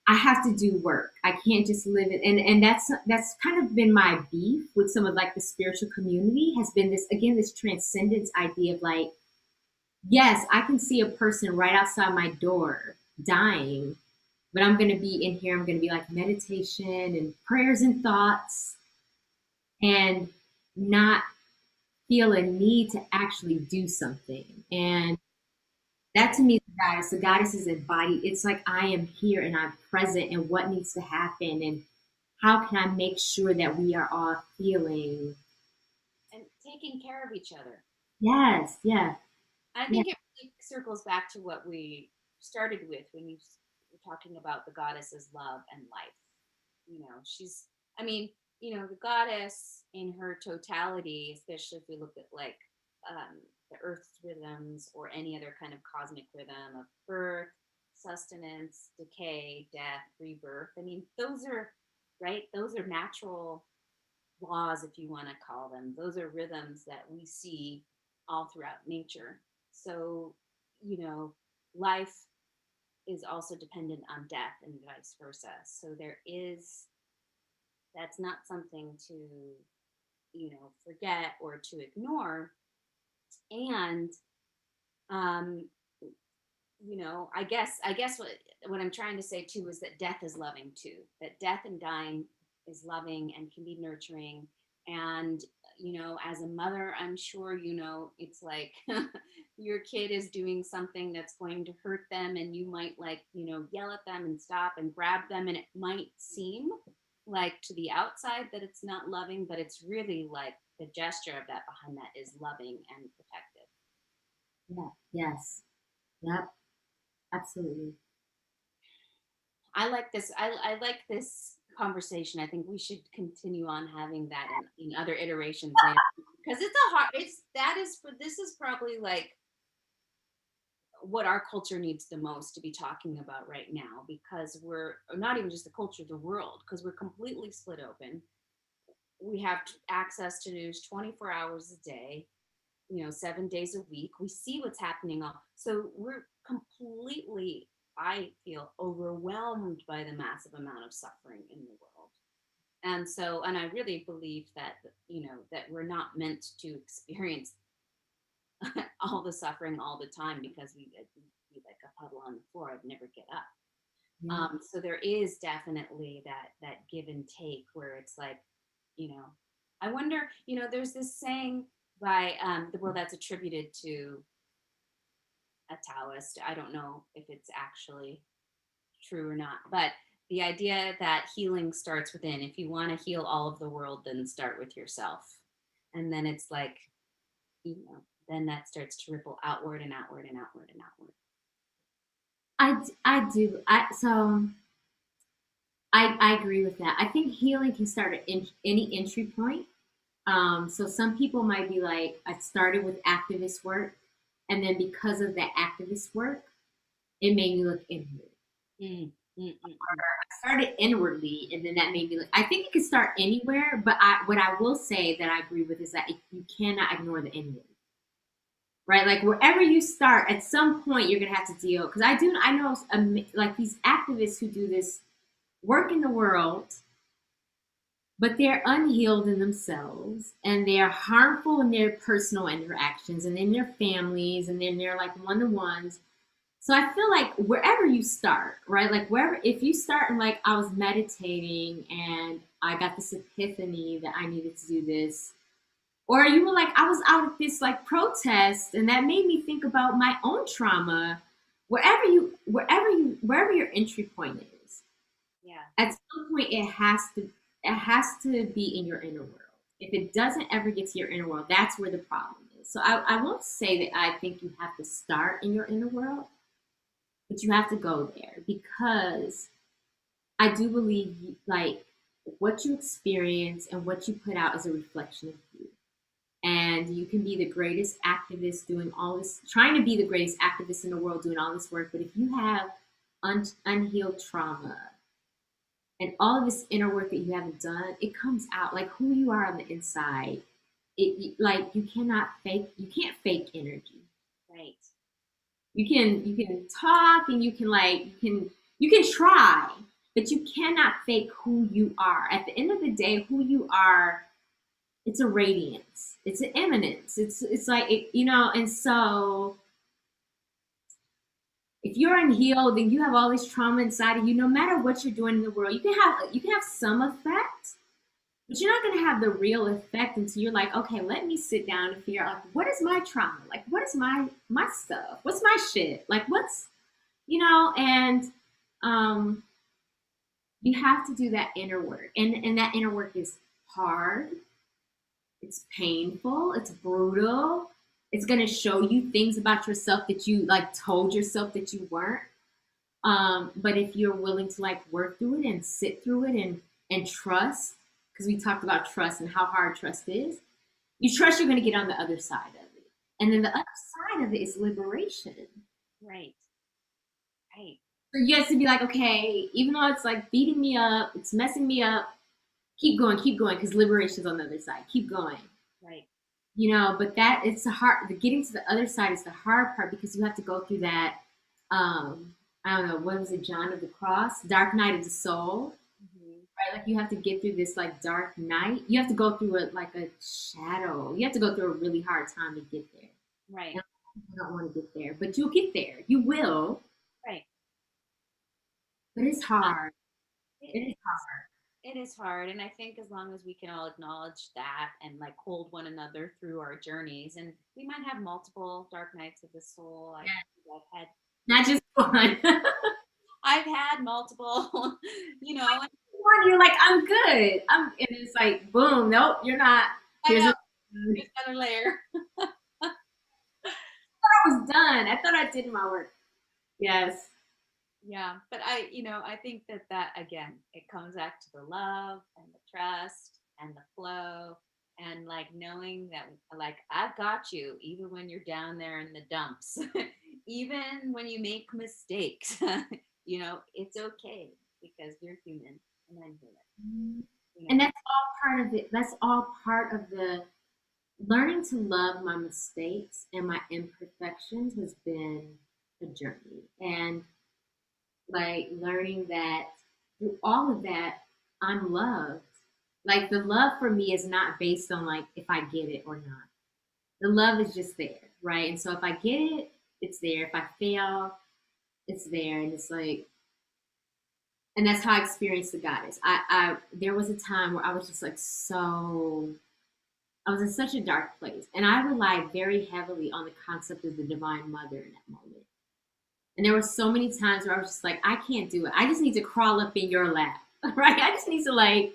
I have to do work. I can't just live it. And that's kind of been my beef with some of like the spiritual community, has been this, again, this transcendence idea of like, yes, I can see a person right outside my door dying, but I'm going to be in here. I'm going to be like meditation and prayers and thoughts, and not feel a need to actually do something. And that to me is the goddess. The goddess is embodied. It's like I am here and I'm present, and what needs to happen, and how can I make sure that we are all feeling. And taking care of each other. Yes, yeah, I yeah, think it really circles back to what we started with when you were talking about the goddess's love and life. She's, I mean, the goddess in her totality, especially if we look at like the earth's rhythms or any other kind of cosmic rhythm of birth, sustenance, decay, death, rebirth. I mean, those are, right? Those are natural laws, if you want to call them. Those are rhythms that we see all throughout nature. So, you know, life is also dependent on death and vice versa. So that's not something to, forget or to ignore. And, um, I guess what I'm trying to say too is that death is loving too. That death and dying is loving and can be nurturing. And as a mother, I'm sure it's like your kid is doing something that's going to hurt them, and you might like yell at them and stop and grab them, and it might seem like to the outside that it's not loving, but it's really like the gesture of that behind that is loving and protective. yeah, yes, yep, absolutely. I like this conversation. I think we should continue on having that in other iterations later because this is probably like what our culture needs the most to be talking about right now, because we're not even just the culture, the world, because we're completely split open. We have access to news 24 hours a day, 7 days a week. We see what's happening all, so we're completely, I feel, overwhelmed by the massive amount of suffering in the world. And I really believe that, that we're not meant to experience all the suffering all the time, because we'd be like a puddle on the floor, I'd never get up. Yeah. So there is definitely that give and take, where it's like, you know, I wonder, there's this saying by well, that's attributed to a Taoist. I don't know if it's actually true or not, but the idea that healing starts within. If you want to heal all of the world, then start with yourself. And then it's like, then that starts to ripple outward and outward and outward and outward. I do. I agree with that. I think healing can start at any entry point. So some people might be like, I started with activist work, and then because of that activist work, it made me look inward. Mm, mm, mm, I started inwardly, and then that made me look. I think it can start anywhere, but what I will say that I agree with is that you cannot ignore the inward. Right, like wherever you start, at some point you're gonna have to deal. Because I know like these activists who do this work in the world, but they're unhealed in themselves, and they are harmful in their personal interactions and in their families and in their like one-to-ones. So I feel like wherever you start, right? Like wherever, if you start and like I was meditating and I got this epiphany that I needed to do this, or you were like, I was out at this like protest and that made me think about my own trauma. Wherever your entry point is, yeah. at some point it has to be in your inner world. If it doesn't ever get to your inner world, that's where the problem is. So I won't say that I think you have to start in your inner world, but you have to go there, because I do believe like what you experience and what you put out is a reflection of you. And you can be the greatest activist doing all this, trying to be the greatest activist in the world doing all this work, but if you have unhealed trauma and all of this inner work that you haven't done, it comes out like who you are on the inside. Like you can't fake energy. Right. You can talk and you can try, but you cannot fake who you are. At the end of the day, who you are, it's a radiance, it's an eminence, it's like and so if you're unhealed and you have all this trauma inside of you, no matter what you're doing in the world, you can have some effect, but you're not going to have the real effect until you're like, okay, let me sit down and figure out like, what is my trauma, like what is my stuff, what's my shit, like what's and you have to do that inner work, and that inner work is hard. It's painful. It's brutal. It's going to show you things about yourself that you like told yourself that you weren't. But if you're willing to like work through it and sit through it and trust, because we talked about trust and how hard trust is, you trust you're going to get on the other side of it. And then the other side of it is liberation. Right. Right. So you have to be like, okay, even though it's like beating me up, it's messing me up, keep going, because liberation's on the other side. Keep going. Right. But that it's the getting to the other side is the hard part, because you have to go through that. I don't know, what was it, John of the Cross, dark night of the soul, right? Like you have to get through this like dark night. You have to go through it like a shadow. You have to go through a really hard time to get there. Right. And you don't want to get there, but you'll get there. You will. Right. But it's hard. It, It is hard. it is hard, and I think as long as we can all acknowledge that and like hold one another through our journeys, and we might have multiple dark nights of the soul. I've had Not just one. I've had multiple, One, you're like, I'm good. And it's like, boom, nope, you're not. I Here's know, here's another layer. I was done. I thought I did my work. Yes. Yeah, but I think that again, it comes back to the love and the trust and the flow and like knowing that like I've got you even when you're down there in the dumps, even when you make mistakes. It's okay because you're human and I'm human. And that's all part of it. That's all part of the learning to love my mistakes and my imperfections has been a journey. And like learning that through all of that, I'm loved. Like the love for me is not based on like if I get it or not. The love is just there, right? And so if I get it, it's there. If I fail, it's there. And it's like, and that's how I experienced the goddess. I there was a time where I was just like I was in such a dark place. And I relied very heavily on the concept of the divine mother in that moment. And there were so many times where I was just like, I can't do it. I just need to crawl up in your lap, right? I just need to like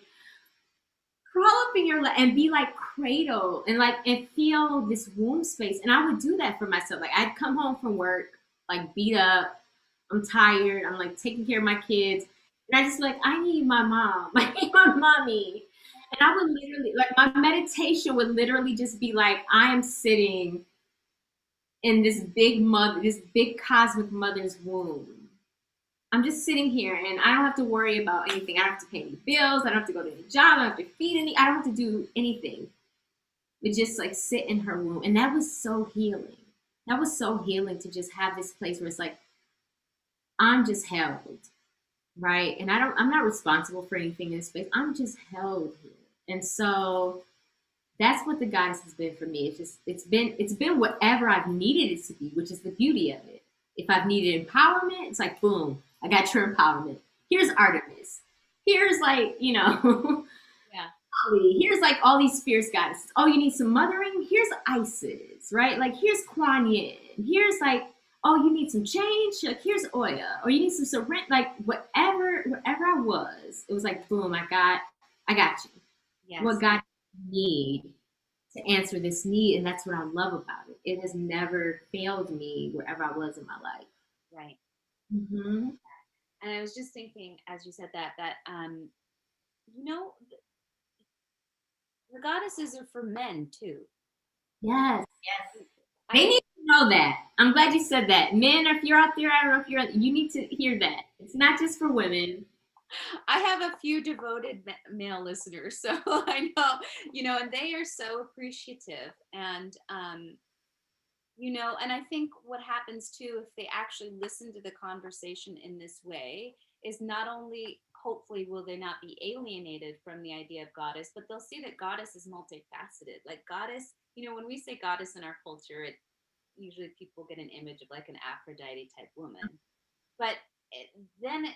crawl up in your lap and be like cradle and like and feel this womb space. And I would do that for myself. Like I'd come home from work, like beat up, I'm tired, I'm like taking care of my kids. And I just like, I need my mom. I need my mommy. And I would literally like my meditation would literally just be like, I am sitting in this big mother, this big cosmic mother's womb. I'm just sitting here and I don't have to worry about anything. I don't have to pay any bills. I don't have to go to any job. I don't have to feed any. I don't have to do anything. But just like sit in her womb. And that was so healing. That was so healing to just have this place where it's like, I'm just held, right? And I'm not responsible for anything in this space. I'm just held here. And so that's what the goddess has been for me. It's been whatever I've needed it to be, which is the beauty of it. If I've needed empowerment, it's like boom, I got your empowerment. Here's Artemis. Here's like, Yeah. Here's like all these fierce goddesses. Oh, you need some mothering? Here's Isis, right? Like here's Kuan Yin. Here's like, oh, you need some change? Like here's Oya. Or you need some surrender. Like wherever I was, it was like boom, I got you. Yes. What God need to answer this need, and that's what I love about it. It has never failed me wherever I was in my life. Right. Mm-hmm. And I was just thinking, as you said that you know, the goddesses are for men too. Yes. They need to know that. I'm glad you said that. Men, if you're out there, I don't know if you need to hear that. It's not just for women. I have a few devoted male listeners, so I know, and they are so appreciative. And, and I think what happens too, if they actually listen to the conversation in this way, is not only hopefully will they not be alienated from the idea of goddess, but they'll see that goddess is multifaceted. Like goddess, when we say goddess in our culture, it usually people get an image of like an Aphrodite type woman. But then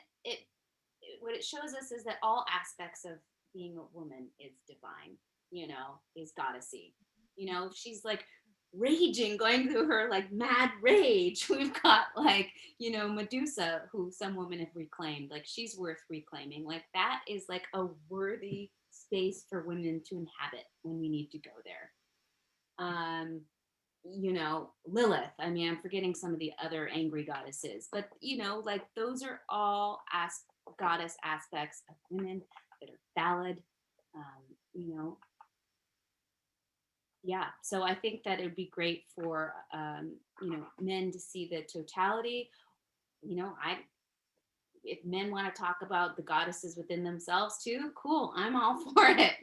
what it shows us is that all aspects of being a woman is divine, is goddessy. She's like raging, going through her like mad rage. We've got like, Medusa, who some women have reclaimed, like she's worth reclaiming. Like that is like a worthy space for women to inhabit when we need to go there. Lilith. I mean, I'm forgetting some of the other angry goddesses, but like those are all goddess aspects of women that are valid. Yeah. So I think that it would be great for men to see the totality. If men want to talk about the goddesses within themselves too, cool, I'm all for it.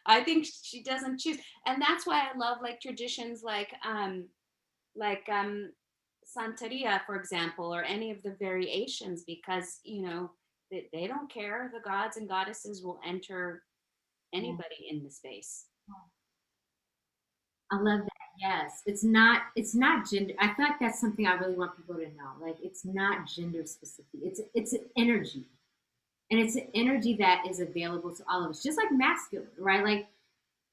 I think she doesn't choose, and that's why I love like traditions like Santeria, for example, or any of the variations, because they don't care. The gods and goddesses will enter anybody in the space. I love that. Yes, it's not gender. I feel like that's something I really want people to know. Like it's not gender specific. It's an energy, and it's an energy that is available to all of us, just like masculine, right? Like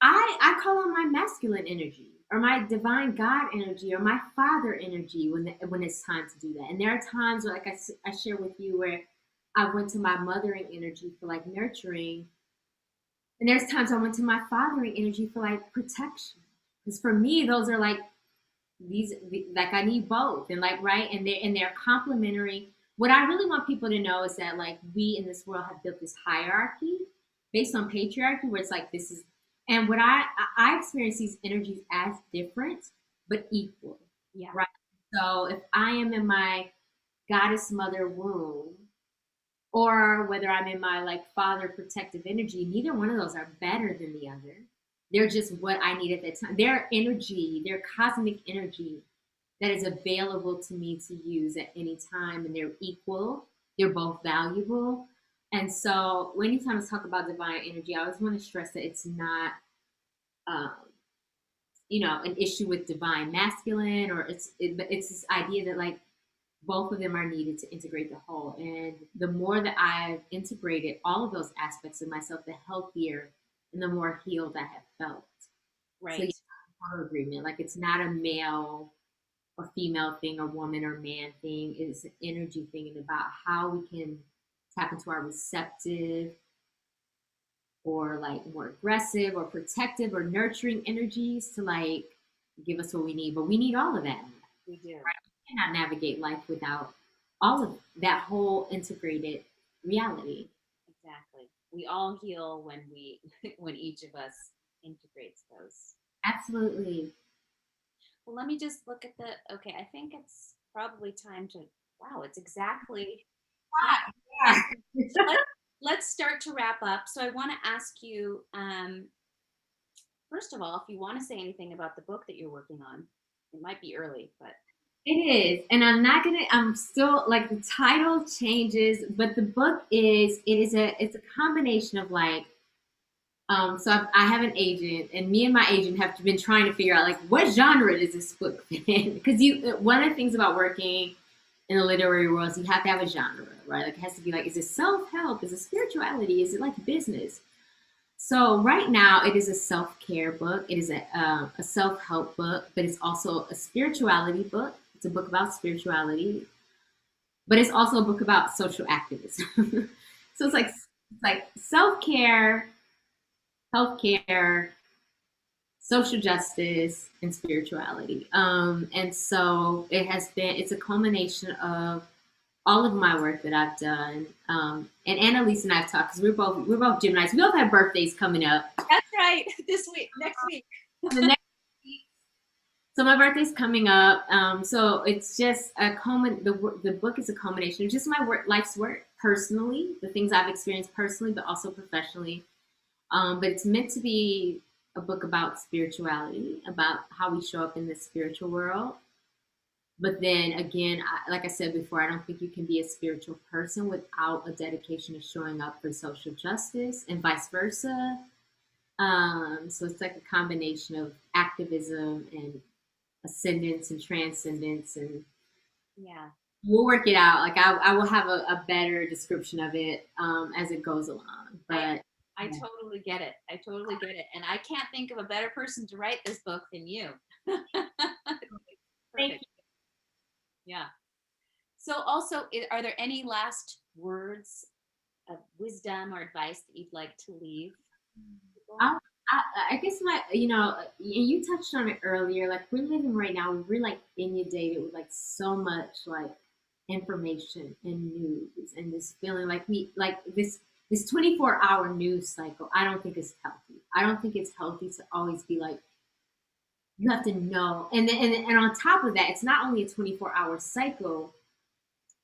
I call on my masculine energy or my divine God energy or my father energy when it's time to do that. And there are times where, like I share with you, where I went to my mothering energy for like nurturing, and there's times I went to my fathering energy for like protection. Because for me, those are like like I need both, and like right, and they're complementary. What I really want people to know is that like we in this world have built this hierarchy based on patriarchy, where it's like this is, And what I experience these energies as different but equal, Yeah. right? So if I am in my goddess mother womb, or whether I'm in my like father protective energy, neither one of those are better than the other. They're just what I need at that time. Their energy, their cosmic energy that is available to me to use at any time, and they're equal. They're both valuable. And so, anytime I talk about divine energy, I always want to stress that it's not, um, an issue with divine masculine, or it's this idea that like both of them are needed to integrate the whole. And the more that I've integrated all of those aspects of myself, the healthier and the more healed I have felt. So, Right. our agreement, like it's not a male or female thing or woman or man thing. It's an energy thing and about how we can tap into our receptive or like more aggressive or protective or nurturing energies to like give us what we need. But we need all of that. We do. We cannot navigate life without all of that whole integrated reality. Exactly. We all heal when we when each of us integrates those. Absolutely. Well, let me just look at the okay, I think it's probably time to wow, it's exactly time. Yeah. Let, let's start to wrap up. So I want to ask you, first of all, if you want to say anything about the book that you're working on. It might be early, but It is. And I'm still like the title changes, but the book it's a combination of like, so I have an agent, and me and my agent have been trying to figure out like what genre does this book fit in? Because one of the things about working in the literary world is you have to have a genre, right? Like it has to be like, is it self help? Is it spirituality? Is it like business? So right now it is a self care book. It is a self help book, but it's also a spirituality book. It's a book about spirituality, but it's also a book about social activism. So it's like self care, healthcare, social justice, and spirituality. And so it's a culmination of all of my work that I've done. And Annalise and I've talked because we're both Geminis. We both have birthdays coming up. that's right. This week, next week. The next week. So my birthday's coming up. So it's just the book is a culmination of just my life's work personally, the things I've experienced personally, but also professionally. But it's meant to be a book about spirituality, about how we show up in the spiritual world. But then again, like I said before, I don't think you can be a spiritual person without a dedication to showing up for social justice and vice versa. So it's like a combination of activism and ascendance and transcendence, and Yeah. we'll work it out. Like I will have a better description of it as it goes along. But I totally get it. I totally get it. And I can't think of a better person to write this book than you. thank Perfect. Yeah. So also, are there any last words of wisdom or advice that you'd like to leave people? I guess you touched on it earlier. Like we're living right now, we're like inundated with like so much like information and news, and this feeling like this 24-hour news cycle. I don't think is healthy. I don't think it's healthy to always be like you have to know, and then and on top of that, it's not only a 24-hour cycle,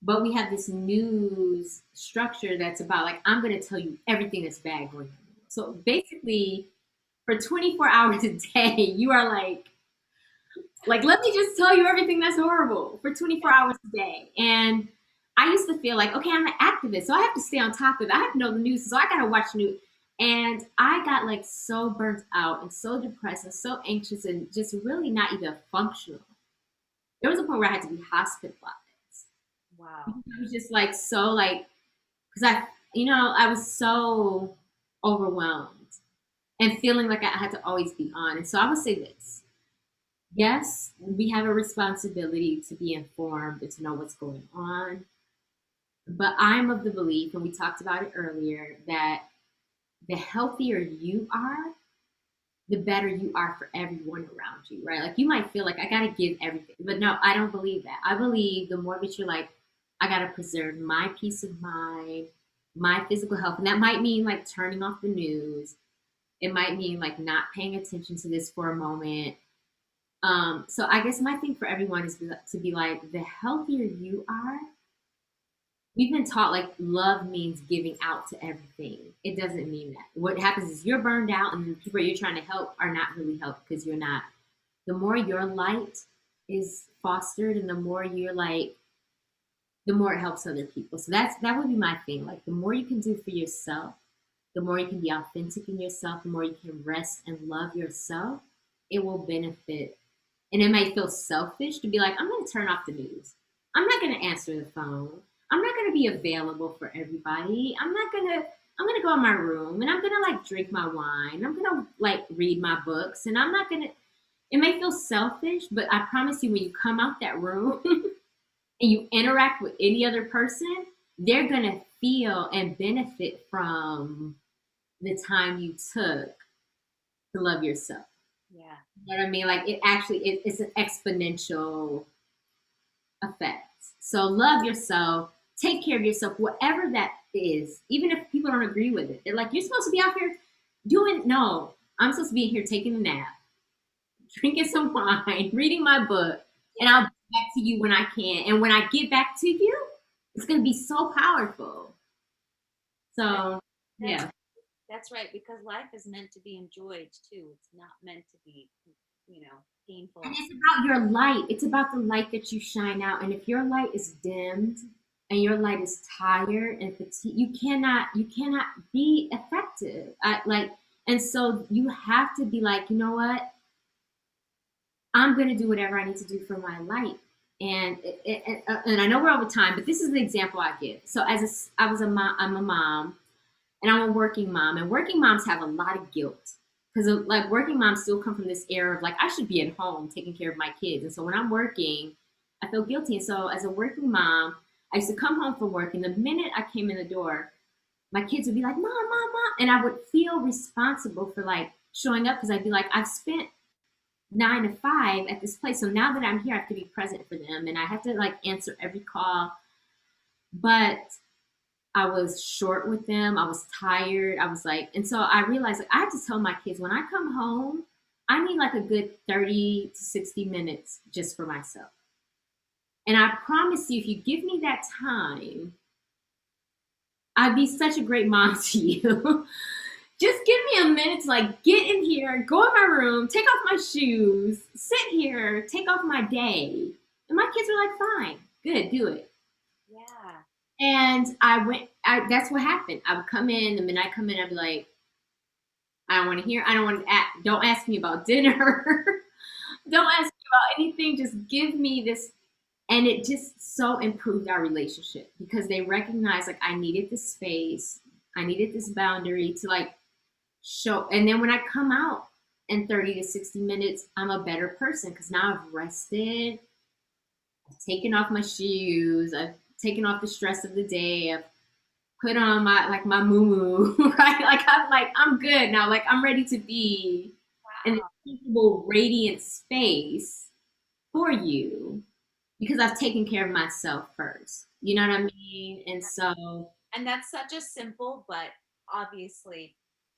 but we have this news structure that's about like I'm going to tell you everything that's bad going on. So basically, for 24 hours a day, you are like let me just tell you everything that's horrible for 24 hours a day. And I used to feel like, okay, I'm an activist, so I have to stay on top of it. I have to know the news, so I got to watch news. And I got like so burnt out and so depressed and so anxious and just really not even functional. There was a point where I had to be hospitalized. Wow. It was just like so like because I was so overwhelmed and feeling like I had to always be on. And so I would say this. Yes, we have a responsibility to be informed and to know what's going on. But I'm of the belief, and we talked about it earlier, that the healthier you are, the better you are for everyone around you, right? Like you might feel like I gotta give everything, but no, I don't believe that. I believe the more that you're like, I gotta preserve my peace of mind, my physical health, and that might mean like turning off the news. It might mean like not paying attention to this for a moment. So I guess my thing for everyone is to be like, the healthier you are, we've been taught like love means giving out to everything. It doesn't mean that. What happens is you're burned out, and the people you're trying to help are not really helped because you're not. The more your light is fostered, and the more you're like, the more it helps other people. So that would be my thing. Like the more you can do for yourself, the more you can be authentic in yourself, the more you can rest and love yourself, it will benefit. And it may feel selfish to be like, I'm going to turn off the news. I'm not going to answer the phone. I'm not going to be available for everybody. I'm going to go in my room and I'm going to like drink my wine. I'm going to like read my books and I'm not going to, it may feel selfish, but I promise you, when you come out that room and you interact with any other person, they're going to feel and benefit from the time you took to love yourself. Yeah. You know what I mean? Like it actually, it's an exponential effect. So love yourself, take care of yourself, whatever that is, even if people don't agree with it. They're like, you're supposed to be out here no, I'm supposed to be here taking a nap, drinking some wine, reading my book, and I'll get back to you when I can. And when I get back to you, it's going to be so powerful. So, yeah. That's right, because life is meant to be enjoyed too. It's not meant to be, painful. And it's about your light. It's about the light that you shine out. And if your light is dimmed and your light is tired and fatigued, you cannot be effective. And so you have to be like, you know what? I'm going to do whatever I need to do for my light. And I know we're over time, but this is the example I give. So I'm a mom, and I'm a working mom, and working moms have a lot of guilt because like working moms still come from this era of like, I should be at home taking care of my kids. And so when I'm working, I feel guilty. And so as a working mom, I used to come home from work, and the minute I came in the door, my kids would be like, mom, mom, mom. And I would feel responsible for like showing up because I'd be like, I've spent 9 to 5 at this place. So now that I'm here, I have to be present for them, and I have to like answer every call. But I was short with them. I was tired. I was like, and so I realized like I have to tell my kids when I come home, I need like a good 30 to 60 minutes just for myself. And I promise you, if you give me that time, I'd be such a great mom to you. Just give me a minute to like get in here, go in my room, take off my shoes, sit here, take off my day. And my kids were like, fine, good, do it. Yeah. And that's what happened. I would come in, the minute I come in, I'd be like, don't ask me about dinner. Don't ask me about anything. Just give me this. And it just so improved our relationship because they recognized like I needed this space. I needed this boundary to like show. And then when I come out in 30 to 60 minutes, I'm a better person because now I've rested. I've taken off my shoes. I've taken off the stress of the day. I've put on my moo right? I'm good now. Like I'm ready to be in a comfortable, radiant space for you because I've taken care of myself first. You know what I mean? And that's such a simple but obviously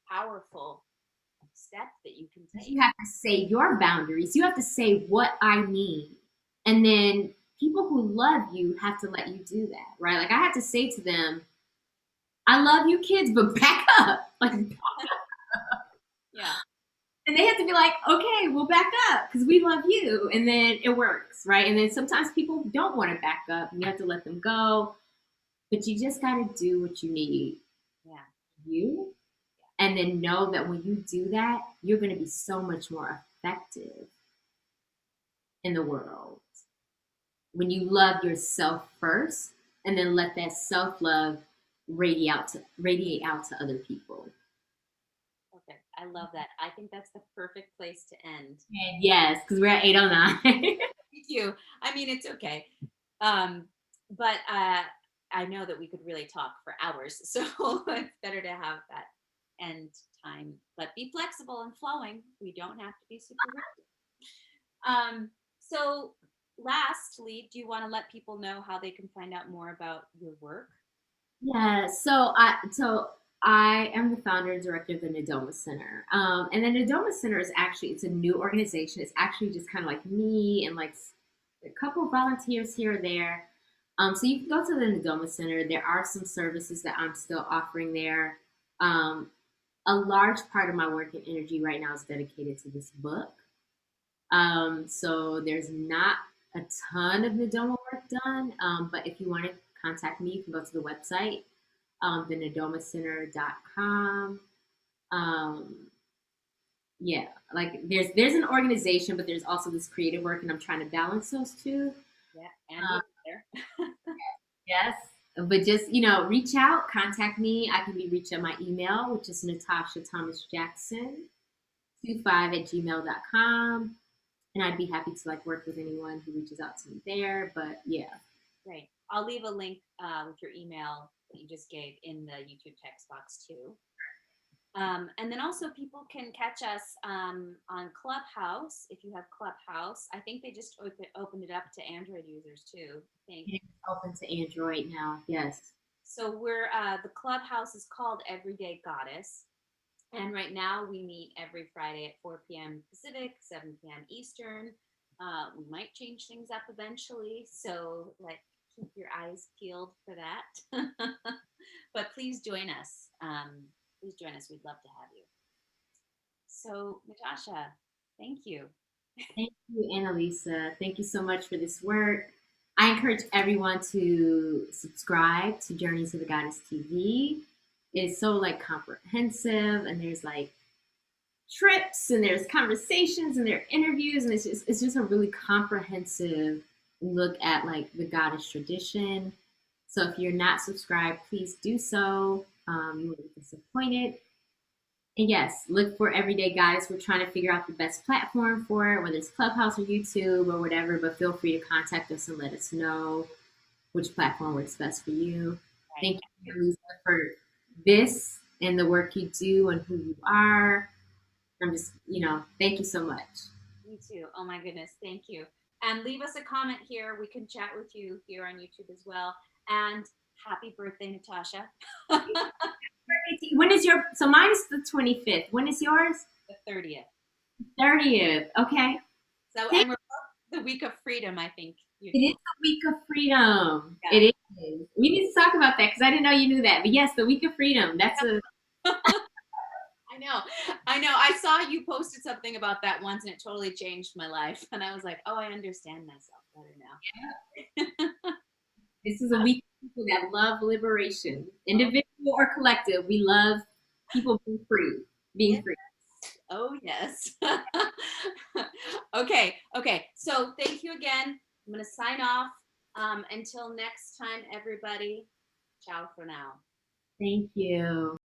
powerful step that you can take. You have to say your boundaries. You have to say what I need. And then people who love you have to let you do that, right? Like I have to say to them, I love you kids, but back up. Like yeah. And they have to be like, okay, we'll back up because we love you. And then it works, right? And then sometimes people don't want to back up and you have to let them go. But you just got to do what you need. Yeah. You. And then know that when you do that, you're going to be so much more effective in the world. When you love yourself first and then let that self-love radiate out to other people. Okay, I love that. I think that's the perfect place to end. And yes, because we're at 8:09. Thank you. I mean, it's okay. But I know that we could really talk for hours, so it's better to have that end time, but be flexible and flowing. We don't have to be super rigid. So lastly, do you want to let people know how they can find out more about your work? Yeah, so I am the founder and director of the Nadoma Center. And the Nadoma Center is actually, it's a new organization. It's actually just kind of like me and like a couple of volunteers here or there. So you can go to the Nadoma Center. There are some services that I'm still offering there. Um, a large part of my work and energy right now is dedicated to this book. So there's not a ton of Nadoma work done. But if you want to contact me, you can go to the website, thenadomacenter.com. Um, yeah, like there's an organization, but there's also this creative work, and I'm trying to balance those two. Yeah, and Um, there. yes, but just reach out, contact me. I can be reached at my email, which is Natasha Thomas Jackson 25@gmail.com. And I'd be happy to like work with anyone who reaches out to me there. But yeah. Great. I'll leave a link with your email that you just gave in the YouTube text box too. And then also people can catch us on Clubhouse if you have Clubhouse. I think they just opened it up to Android users too. I think It's open to Android now. Yes. so. We're the Clubhouse is called Everyday Goddess, and right now we meet every Friday at 4 p.m. Pacific, 7 p.m. Eastern. We might change things up eventually, so like keep your eyes peeled for that. But please join us. Please join us. We'd love to have you. So, Natasha, thank you. Thank you, Annalisa. Thank you so much for this work. I encourage everyone to subscribe to Journeys of the Goddess TV. It's so like comprehensive, and there's like trips, and there's conversations, and there are interviews, and it's just a really comprehensive look at like the goddess tradition. So if you're not subscribed, please do so. You won't be disappointed. And yes, look for Everyday Goddess. We're trying to figure out the best platform for it, whether it's Clubhouse or YouTube or whatever. But feel free to contact us and let us know which platform works best for you. Right. Thank you, Lisa, for this and the work you do and who you are. I'm just, thank you so much. You too. Oh my goodness. Thank you. And leave us a comment here. We can chat with you here on YouTube as well. And happy birthday, Natasha. When is your, so mine's the 25th. When is yours? The 30th. 30th. Okay. So, and we're both the week of freedom, I think. It is the week of freedom. Yeah. It is. We need to talk about that because I didn't know you knew that. But yes, the week of freedom. That's a. I know. I know. I saw you posted something about that once and it totally changed my life. And I was like, oh, I understand myself better now. Yeah. This is a week of people that love liberation, individual or collective. We love people being free, being free. Oh, yes. Okay. Okay. So thank you again. I'm going to sign off. Until next time, everybody. Ciao for now. Thank you.